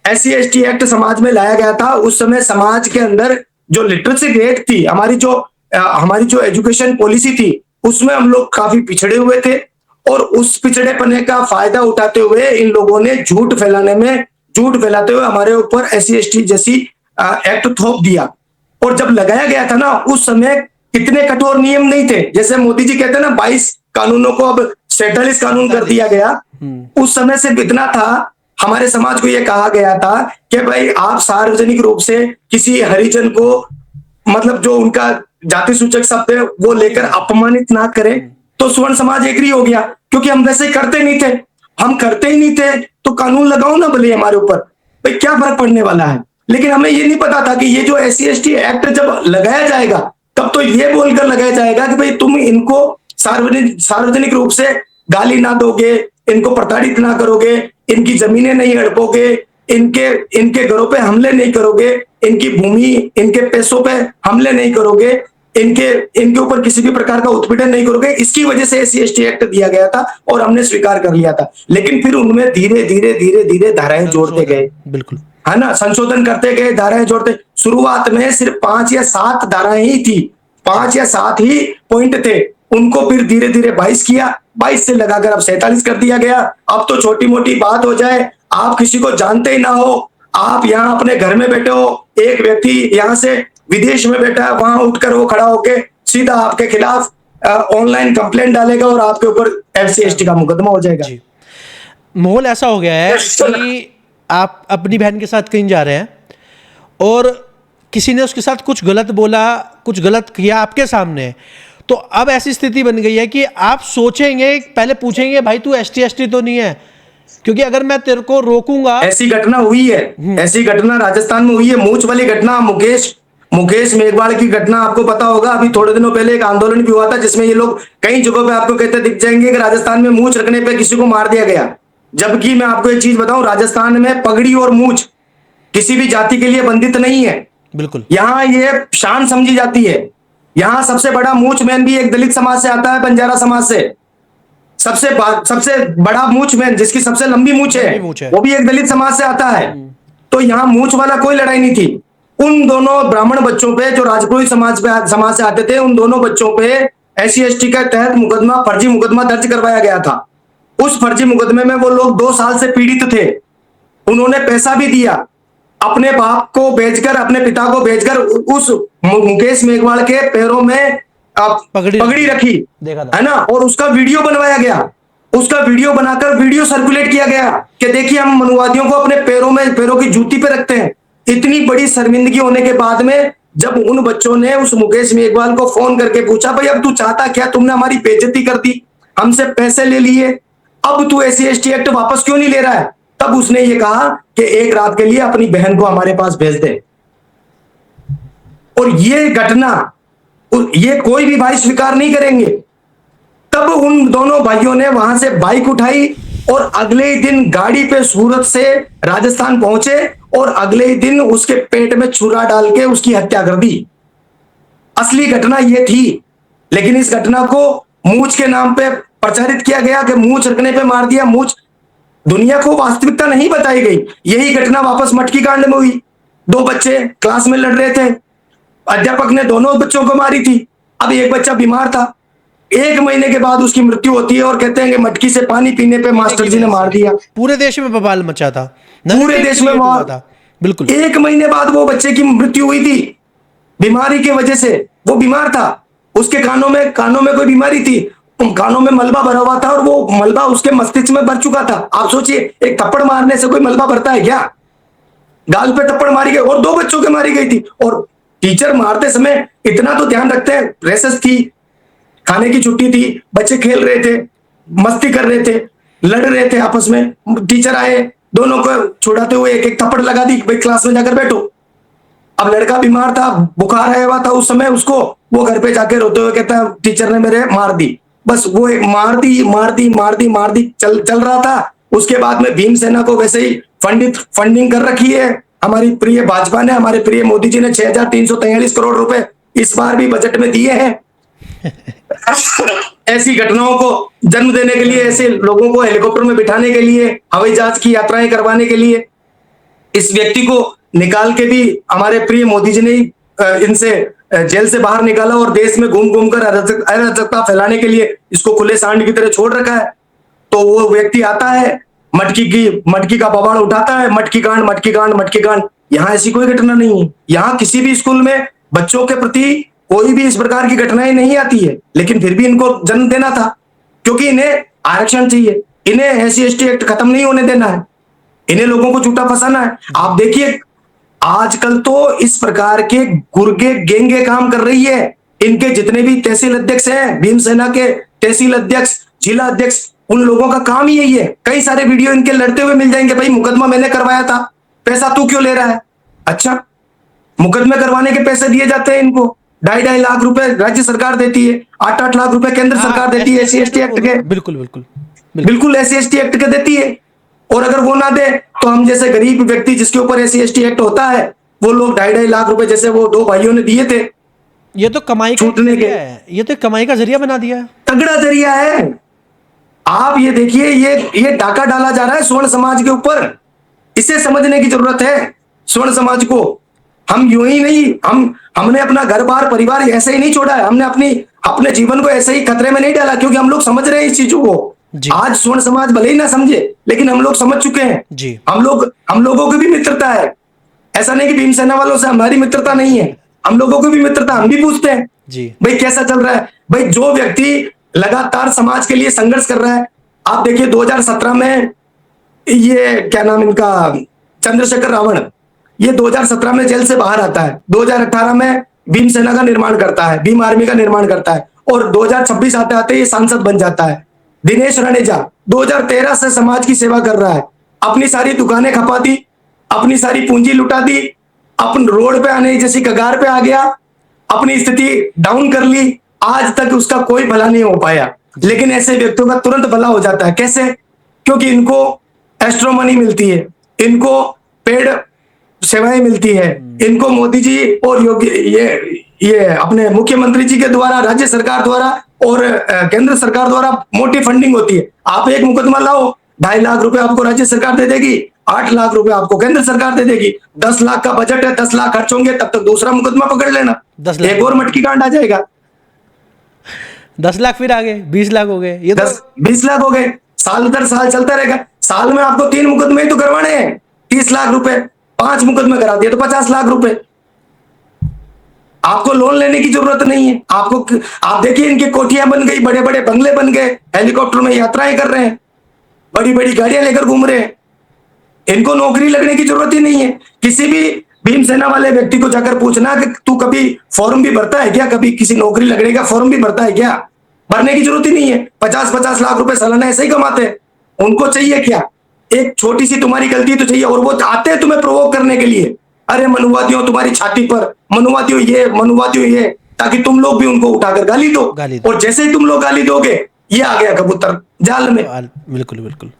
SC ST एक्ट समाज में लाया गया था, उस समय समाज के अंदर जो लिटरेसी रेट थी, हमारी जो एजुकेशन पॉलिसी थी, उसमें हम लोग काफी पिछड़े हुए थे, और उस पिछड़ेपने का फायदा उठाते हुए इन लोगों ने झूठ फैलाते हुए हमारे ऊपर SC ST जैसी एक्ट थोप दिया। और जब लगाया गया था ना, उस समय इतने कठोर नियम नहीं थे। जैसे मोदी जी कहते हैं ना 22 कानूनों को अब 47 कानून कर दिया गया। उस समय सिर्फ इतना था, हमारे समाज को यह कहा गया था कि भाई आप सार्वजनिक रूप से किसी हरिजन को, मतलब जो उनका जाति सूचक शब्द है वो लेकर अपमानित ना करें। तो स्वर्ण समाज एग्री हो गया, क्योंकि हम वैसे करते नहीं थे, हम करते ही नहीं थे, तो कानून लगाओ ना भले हमारे ऊपर। भाई क्या फर्क पड़ने वाला है। लेकिन हमें ये नहीं पता था कि ये जो SC/ST एक्ट जब लगाया जाएगा तब तो ये बोलकर लगाया जाएगा कि भाई तुम इनको सार्वजनिक रूप से गाली ना दोगे, इनको प्रताड़ित ना करोगे, इनकी जमीनें नहीं हड़पोगे, इनके घरों पे हमले नहीं करोगे, इनकी भूमि, इनके पैसों पे हमले नहीं करोगे, इनके ऊपर किसी भी प्रकार का उत्पीड़न नहीं करोगे। इसकी वजह से SC/ST एक्ट दिया गया था और हमने स्वीकार कर लिया था। लेकिन फिर उनमें धीरे धीरे धीरे धीरे धाराएं जोड़ते गए, बिल्कुल, है ना, संशोधन करते गए, धाराएं जोड़ते। शुरुआत में सिर्फ 5 या 7 धाराएं ही थी, 5 या 7 ही पॉइंट थे, उनको फिर धीरे धीरे 22 किया, 22 से लगाकर अब 47 कर दिया गया। अब तो छोटी मोटी बात हो जाए, आप किसी को जानते ही ना हो, आप यहाँ अपने घर में बैठे हो, एक व्यक्ति यहाँ से विदेश में बैठा है, वहां उठकर वो खड़ा होके सीधा आपके खिलाफ ऑनलाइन कंप्लेंट डालेगा और आपके ऊपर SC/ST का मुकदमा हो जाएगा। माहौल ऐसा हो गया है कि आप अपनी बहन के साथ कहीं जा रहे हैं और किसी ने उसके साथ कुछ गलत बोला, कुछ गलत किया आपके सामने, तो अब ऐसी स्थिति बन गई है कि आप सोचेंगे, पहले पूछेंगे भाई तू ST/ST तो नहीं है, क्योंकि अगर मैं तेरे को रोकूंगा। ऐसी घटना हुई है, ऐसी घटना राजस्थान में हुई है, मूंछ वाली घटना, मुकेश मेघवाल की घटना आपको पता होगा। अभी थोड़े दिनों पहले एक आंदोलन भी हुआ था जिसमें ये लोग कई जगहों पे आपको कहते दिख जाएंगे कि राजस्थान में मूंछ रखने पे किसी को मार दिया गया। जबकि मैं आपको एक चीज बताऊं, राजस्थान में पगड़ी और मूंछ किसी भी जाति के लिए बंधित नहीं है। बिल्कुल, यहाँ ये शान समझी जाती है। यहाँ सबसे बड़ा मूंछ मैन भी एक दलित समाज से आता है, बंजारा समाज से। सबसे बड़ा मूंछ मैन जिसकी सबसे लंबी मूंछ है वो भी एक दलित समाज से आता है। तो यहाँ मूंछ वाला कोई लड़ाई नहीं थी। उन दोनों ब्राह्मण बच्चों पे जो राजपुरोहित समाज से आते थे, उन दोनों बच्चों पे SC/ST के तहत फर्जी मुकदमा दर्ज करवाया गया था। उस फर्जी मुकदमे में वो लोग 2 साल से पीड़ित थे। उन्होंने पैसा भी दिया, अपने बाप को भेजकर, अपने पिता को भेजकर उस मुकेश मेघवाल के पैरों में पगड़ी रखी, है ना, और उसका वीडियो बनवाया गया। उसका वीडियो बनाकर वीडियो सर्कुलेट किया गया कि देखिए हम मनुवादियों को अपने पैरों की जूती पे रखते हैं। इतनी बड़ी शर्मिंदगी होने के बाद में जब उन बच्चों ने उस मुकेश मेघवाल को फोन करके पूछा, भाई अब तू चाहता क्या, तुमने हमारी बेइज्जती कर दी, हमसे पैसे ले लिए, अब तू SC/ST एक्ट वापस क्यों नहीं ले रहा है, तब उसने ये कहा कि एक रात के लिए अपनी बहन को हमारे पास भेज दे। और ये घटना ये कोई भी भाई स्वीकार नहीं करेंगे। तब उन दोनों भाइयों ने वहां से बाइक उठाई और अगले ही दिन गाड़ी पे सूरत से राजस्थान पहुंचे और अगले ही दिन उसके पेट में छुरा डाल के उसकी हत्या कर दी। असली घटना ये थी, लेकिन इस घटना को मूंछ के नाम पे प्रचारित किया गया कि मूंछ रखने पे मार दिया। मूंछ, दुनिया को वास्तविकता नहीं बताई गई। यही घटना वापस मटकी कांड में हुई। 2 बच्चे क्लास में लड़ रहे थे, अध्यापक ने दोनों बच्चों को मारी थी। अब एक बच्चा बीमार था, 1 महीने के बाद उसकी मृत्यु होती है और कहते हैं कि मटकी से पानी पीने पे मास्टर जी ने मार दिया। पूरे देश में बवाल मचा था, पूरे देश में हुआ था। बिल्कुल, 1 महीने बाद वो बच्चे की मृत्यु हुई थी बीमारी की वजह से। वो बीमार था, उसके कानों में कोई बीमारी थी, कानों में मलबा भरा हुआ था और वो मलबा उसके मस्तिष्क में भर चुका था। आप सोचिए, एक थप्पड़ मारने से कोई मलबा भरता है क्या? गाल पे थप्पड़ मारी गई और 2 बच्चों के मारी गई थी। और टीचर मारते समय इतना तो ध्यान रखते हैं, रेसेस थी, खाने की छुट्टी थी, बच्चे खेल रहे थे, मस्ती कर रहे थे, लड़ रहे थे आपस में, टीचर आए, दोनों को छुड़ाते हुए एक थप्पड़ लगा दी, भाई क्लास में जाकर बैठो। अब लड़का बीमार था, बुखार आया हुआ था उस समय उसको, वो घर पे जाके रोते हुए कहता है टीचर ने मेरे मार दी। बस वो एक मार दी चल रहा था। उसके बाद में भीमसेना को वैसे ही फंडिंग कर रखी है हमारी प्रिय भाजपा ने, हमारे प्रिय मोदी जी ने 6343 करोड़ रुपए इस बार भी बजट में दिए हैं ऐसी घटनाओं को जन्म देने के लिए, ऐसे लोगों को हेलीकॉप्टर में बिठाने के लिए, हवाई जहाज की यात्राएं करवाने के लिए। इस व्यक्ति को निकाल के भी हमारे प्रिय मोदी जी ने इनसे जेल से बाहर निकाला और देश में घूम कर अराजकता फैलाने के लिए इसको खुले सांड की तरह छोड़ रखा है। तो वो व्यक्ति आता है, मटकी का पवाड़ उठाता है, मटकी कांड। यहाँ ऐसी कोई घटना नहीं है। यहाँ किसी भी स्कूल में बच्चों के प्रति कोई भी इस प्रकार की घटनाएं नहीं आती है, लेकिन फिर भी इनको जन्म देना था क्योंकि इन्हें आरक्षण चाहिए, इन्हें SC/ST एक्ट खत्म नहीं होने देना है, इन्हें लोगों को झूठा फंसाना है। आप देखिए आजकल तो इस प्रकार के गुर्गे गेंगे काम कर रही है। इनके जितने भी तहसील अध्यक्ष हैं, भीमसेना के तहसील अध्यक्ष, जिला अध्यक्ष, उन लोगों का काम ही यही है। कई सारे वीडियो इनके लड़ते हुए मिल जाएंगे, भाई मुकदमा मैंने करवाया था, पैसा तू क्यों ले रहा है? अच्छा, मुकदमे करवाने के पैसे दिए जाते हैं इनको, 2.5 लाख रुपए राज्य सरकार देती है, 8 लाख रुपए केंद्र सरकार देती है SC ST एक्ट के। बिल्कुल बिल्कुल बिल्कुल SC ST एक्ट के देती है। और अगर वो ना दे तो हम जैसे गरीब व्यक्ति जिसके ऊपर SC ST एक्ट होता है, वो लोग 2.5 लाख रुपए जैसे वो 2 भाइयों ने दिए थे ये तो कमाई का छूटने के, जरिया है, ये तो कमाई का जरिया बना दिया है। तगड़ा जरिया है। आप ये देखिए, ये डाका डाला जा रहा है स्वर्ण समाज के ऊपर। इसे समझने की जरूरत है स्वर्ण समाज को। हम यूं ही नहीं, हमने अपना घर बार परिवार ऐसे ही नहीं छोड़ा है, हमने अपने जीवन को ऐसे ही खतरे में नहीं डाला, क्योंकि हम लोग समझ रहे हैं इस चीजों को। आज स्वर्ण समाज भले ही ना समझे, लेकिन हम लोग समझ चुके हैं जी। हम लोगों की भी मित्रता है। ऐसा नहीं कि भीमसेना वालों से हमारी मित्रता नहीं है, हम लोगों की भी मित्रता, हम भी पूछते हैं जी भाई कैसा चल रहा है। भाई जो व्यक्ति लगातार समाज के लिए संघर्ष कर रहा है, आप देखिए 2017 में ये क्या नाम इनका, चंद्रशेखर रावण, ये 2017 में जेल से बाहर आता है, 2018 में भीमसेना का निर्माण करता है, भीम आर्मी का निर्माण करता है, और 2026 आते आते ये सांसद बन जाता है। दिनेश रणेजा 2013 से समाज की सेवा कर रहा है, अपनी सारी दुकानें खपा दी, अपनी सारी पूंजी लुटा दी, अपन रोड पे आने जैसी कगार पे आ गया, अपनी स्थिति डाउन कर ली, आज तक उसका कोई भला नहीं हो पाया। लेकिन ऐसे व्यक्तियों का तुरंत भला हो जाता है। कैसे? क्योंकि इनको एस्ट्रो मनी मिलती है, इनको पेड सेवाएं मिलती है, इनको मोदी जी और योगी ये अपने मुख्यमंत्री जी के द्वारा, राज्य सरकार द्वारा और केंद्र सरकार द्वारा मोटी फंडिंग होती है। आप एक मुकदमा लाओ, 2.5 लाख रुपए आपको राज्य सरकार दे देगी, 8 लाख रुपए आपको केंद्र सरकार दे देगी। 10 लाख का बजट है, 10 लाख खर्च होंगे, तब तक दूसरा मुकदमा पकड़ लेना, 10 लाख एक और मटकी कांड आ जाएगा। 10 लाख फिर आ गए, 20 लाख हो गए, ये 20 लाख हो गए, साल दर साल चलता रहेगा। साल में आपको 3 मुकदमे ही तो करवाने हैं, 30 लाख रुपए, 5 मुकदमे करा दिए तो 50 लाख रुपए। आपको लोन लेने की जरूरत नहीं है। आप देखिए इनकी कोठियां बन गई, बड़े बड़े बंगले बन गए, हेलीकॉप्टर में यात्राएं कर रहे हैं, बड़ी बड़ी गाड़ियां लेकर घूम रहे हैं। इनको नौकरी लगने की जरूरत ही नहीं है। किसी भी भीमसेना वाले व्यक्ति को जाकर पूछना कि तू कभी फॉर्म भी भरता है क्या, कभी किसी नौकरी लगने का फॉर्म भी भरता है क्या? भरने की जरूरत ही नहीं है। 50-50 लाख रुपए सालाना ऐसे ही कमाते हैं। उनको चाहिए क्या? एक छोटी सी तुम्हारी गलती तो चाहिए, और वो आते हैं तुम्हें प्रोवोक करने के लिए। अरे मनुवादियों तुम्हारी छाती पर, मनुवादियों ये, ताकि तुम लोग भी उनको उठाकर गाली दो। और जैसे ही तुम लोग गाली दोगे, ये आ गया कबूतर जाल में। बिल्कुल बिल्कुल।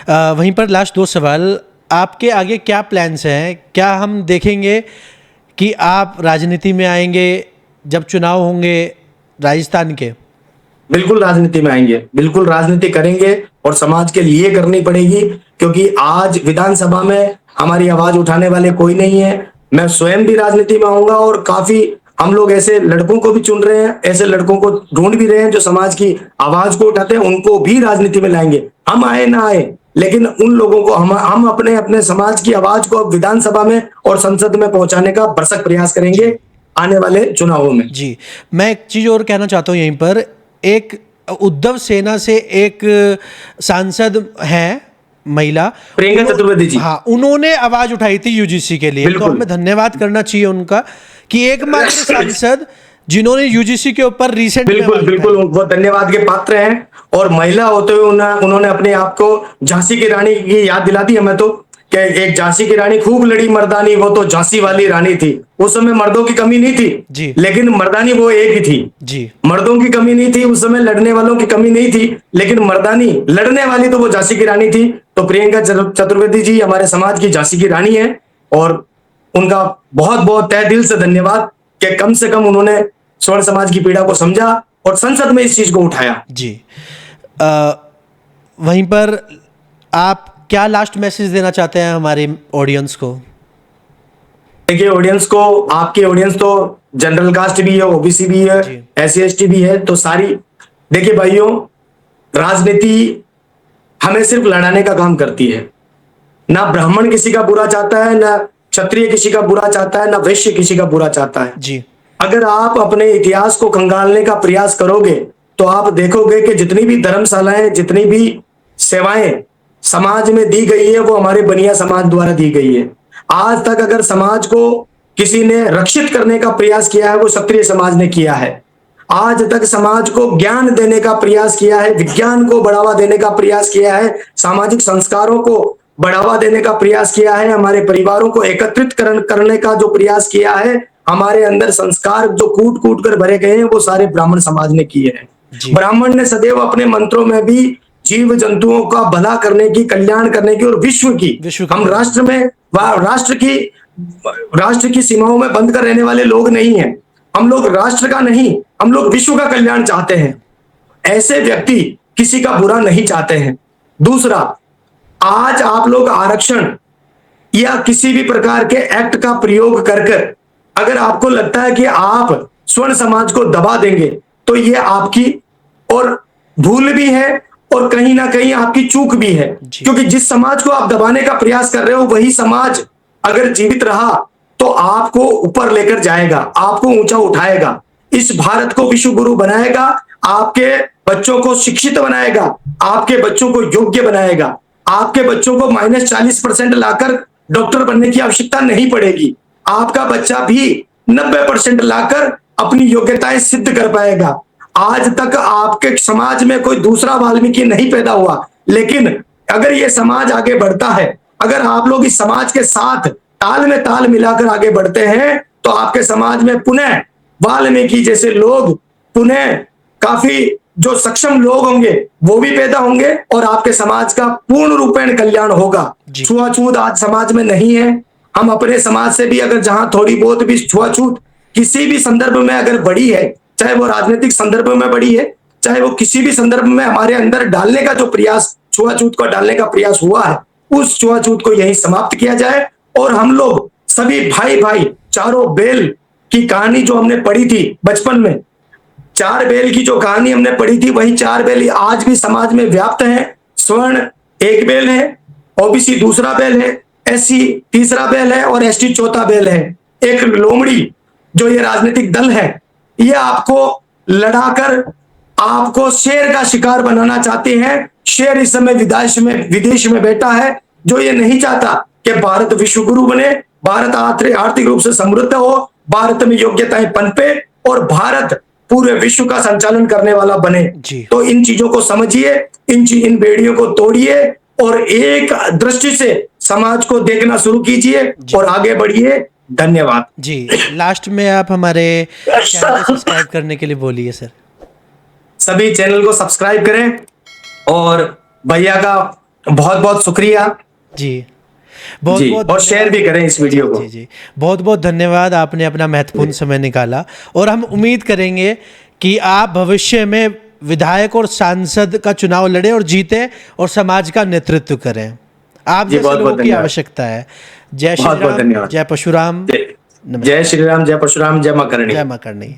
वहीं पर लास्ट 2 सवाल, आपके आगे क्या प्लान्स हैं? क्या हम देखेंगे कि आप राजनीति में आएंगे जब चुनाव होंगे राजस्थान के? बिल्कुल राजनीति में आएंगे, बिल्कुल राजनीति करेंगे, और समाज के लिए करनी पड़ेगी, क्योंकि आज विधानसभा में हमारी आवाज उठाने वाले कोई नहीं है। मैं स्वयं भी राजनीति में आऊंगा, और काफी हम लोग ऐसे लड़कों को भी चुन रहे हैं, ऐसे लड़कों को ढूंढ भी रहे हैं जो समाज की आवाज को उठाते हैं, उनको भी राजनीति में लाएंगे। हम आए ना आए, लेकिन उन लोगों को हम अपने समाज की आवाज को विधानसभा में और संसद में पहुंचाने का भरसक प्रयास करेंगे आने वाले चुनावों में। जी, मैं एक चीज और कहना चाहता हूं यहीं पर, एक उद्धव सेना से एक सांसद हैं महिला, प्रियंका चतुर्वेदी जी, हाँ, उन्होंने आवाज उठाई थी यूजीसी के लिए, तो हमें धन्यवाद करना चाहिए उनका कि एकमात्र सांसद जिन्होंने यूजीसी के ऊपर रिसेंट, बिल्कुल वो धन्यवाद के पात्र हैं। और महिला होते हुए उन्होंने अपने आप को झांसी की रानी की याद दिला दी हमें, तो कि एक झांसी की रानी खूब लड़ी मर्दानी, वो तो झांसी वाली रानी थी। उस समय मर्दों की कमी नहीं थी जी, लेकिन लेकिन मर्दानी वो एक ही थी जी। मर्दों की कमी नहीं थी उस समय, लड़ने वालों की कमी नहीं थी, लेकिन मर्दानी लड़ने वाली तो वो झांसी की रानी थी। तो प्रियंका चतुर्वेदी जी हमारे समाज की झांसी की रानी है, और उनका बहुत बहुत तहे दिल से धन्यवाद कि कम से कम उन्होंने स्वर्ण समाज की पीड़ा को समझा और संसद में इस चीज को उठाया। जी, वहीं पर आप क्या लास्ट मैसेज देना चाहते हैं हमारे ऑडियंस को? देखिए ऑडियंस को, आपकी ऑडियंस तो जनरल कास्ट भी है, ओबीसी भी है, SC ST भी है, तो सारी, देखिए भाइयों, राजनीति हमें सिर्फ लड़ाने का काम करती है। ना ब्राह्मण किसी का बुरा चाहता है, ना क्षत्रिय किसी का बुरा चाहता है, ना वैश्य किसी का बुरा चाहता है जी। अगर आप अपने इतिहास को खंगालने का प्रयास करोगे तो आप देखोगे कि जितनी भी धर्मशालाएं, जितनी भी सेवाएं समाज में दी गई है, वो हमारे बनिया समाज द्वारा दी गई है। आज तक अगर समाज को किसी ने रक्षित करने का प्रयास किया है, वो क्षत्रिय समाज ने किया है। आज तक समाज को ज्ञान देने का प्रयास किया है, विज्ञान को बढ़ावा देने का प्रयास किया है, सामाजिक संस्कारों को बढ़ावा देने का प्रयास किया है, हमारे परिवारों को एकत्रित करने का जो प्रयास किया है, हमारे अंदर संस्कार जो कूट कूट कर भरे गए हैं वो सारे ब्राह्मण समाज ने किए हैं। ब्राह्मण ने सदैव अपने मंत्रों में भी जीव जंतुओं का भला करने की, कल्याण करने की और विश्व की, हम राष्ट्र में राष्ट्र की सीमाओं में बंद कर रहने वाले लोग नहीं हैं। हम लोग राष्ट्र का नहीं, हम लोग विश्व का कल्याण चाहते हैं। ऐसे व्यक्ति किसी का बुरा नहीं चाहते हैं। दूसरा, आज आप लोग आरक्षण या किसी भी प्रकार के एक्ट का प्रयोग कर अगर आपको लगता है कि आप स्वर्ण समाज को दबा देंगे तो ये आपकी और भूल भी है और कहीं ना कहीं आपकी चूक भी है, क्योंकि जिस समाज को आप दबाने का प्रयास कर रहे हो वही समाज अगर जीवित रहा तो आपको ऊपर लेकर जाएगा, आपको ऊंचा उठाएगा, इस भारत को विश्व गुरु बनाएगा, आपके बच्चों को शिक्षित बनाएगा, आपके बच्चों को योग्य बनाएगा, आपके बच्चों को -40% लाकर डॉक्टर बनने की आवश्यकता नहीं पड़ेगी, आपका बच्चा भी 90% लाकर अपनी योग्यताएं सिद्ध कर पाएगा। आज तक आपके समाज में कोई दूसरा वाल्मीकि नहीं पैदा हुआ, लेकिन अगर ये समाज आगे बढ़ता है, अगर आप लोग इस समाज के साथ ताल में ताल मिलाकर आगे बढ़ते हैं तो आपके समाज में पुनः वाल्मीकि जैसे लोग, पुनः काफी जो सक्षम लोग होंगे वो भी पैदा होंगे और आपके समाज का पूर्ण रूपेण कल्याण होगा। छुआछूत आज समाज में नहीं है। हम अपने समाज से भी अगर जहां थोड़ी बहुत भी छुआछूत किसी भी संदर्भ में अगर बढ़ी है, चाहे वो राजनीतिक संदर्भ में बढ़ी है, चाहे वो किसी भी संदर्भ में हमारे अंदर डालने का जो प्रयास, छुआछूत को डालने का प्रयास हुआ है, उस छुआछूत को यही समाप्त किया जाए और हम लोग सभी भाई भाई, चारों बैल की कहानी जो हमने पढ़ी थी बचपन में, 4 बैल की जो कहानी हमने पढ़ी थी, वही 4 बैल आज भी समाज में व्याप्त है। स्वर्ण एक बैल है, ओबीसी दूसरा बैल है, एससी तीसरा बैल है और एसटी चौथा बैल है। एक लोमड़ी जो ये राजनीतिक दल है, ये आपको लड़ाकर आपको शेर का शिकार बनाना चाहते हैं। शेर इस समय विदेश में बैठा है, जो ये नहीं चाहता कि भारत विश्व गुरु बने, भारत आर्थिक रूप से समृद्ध हो, भारत में योग्यताएं पनपे और भारत पूरे विश्व का संचालन करने वाला बने। तो इन चीजों को समझिए, इन बेड़ियों को तोड़िए और एक दृष्टि से समाज को देखना शुरू कीजिए और आगे बढ़िए। धन्यवाद जी। लास्ट में आप हमारे चैनल को सब्सक्राइब करने के लिए बोलिए सर। सभी चैनल को सब्सक्राइब करें और भैया का बहुत बहुत शुक्रिया जी, बहुत बहुत, और शेयर भी करें इस वीडियो को। जी, बहुत बहुत धन्यवाद, आपने अपना महत्वपूर्ण समय निकाला और हम उम्मीद करेंगे कि आप भविष्य में विधायक और सांसद का चुनाव लड़े और जीते और समाज का नेतृत्व करें। आप जैसे लोगों की आवश्यकता है। जय श्री राम, जय परशुराम, जय श्री राम, जय परशुराम, जय मां करणी। जय मां करणी।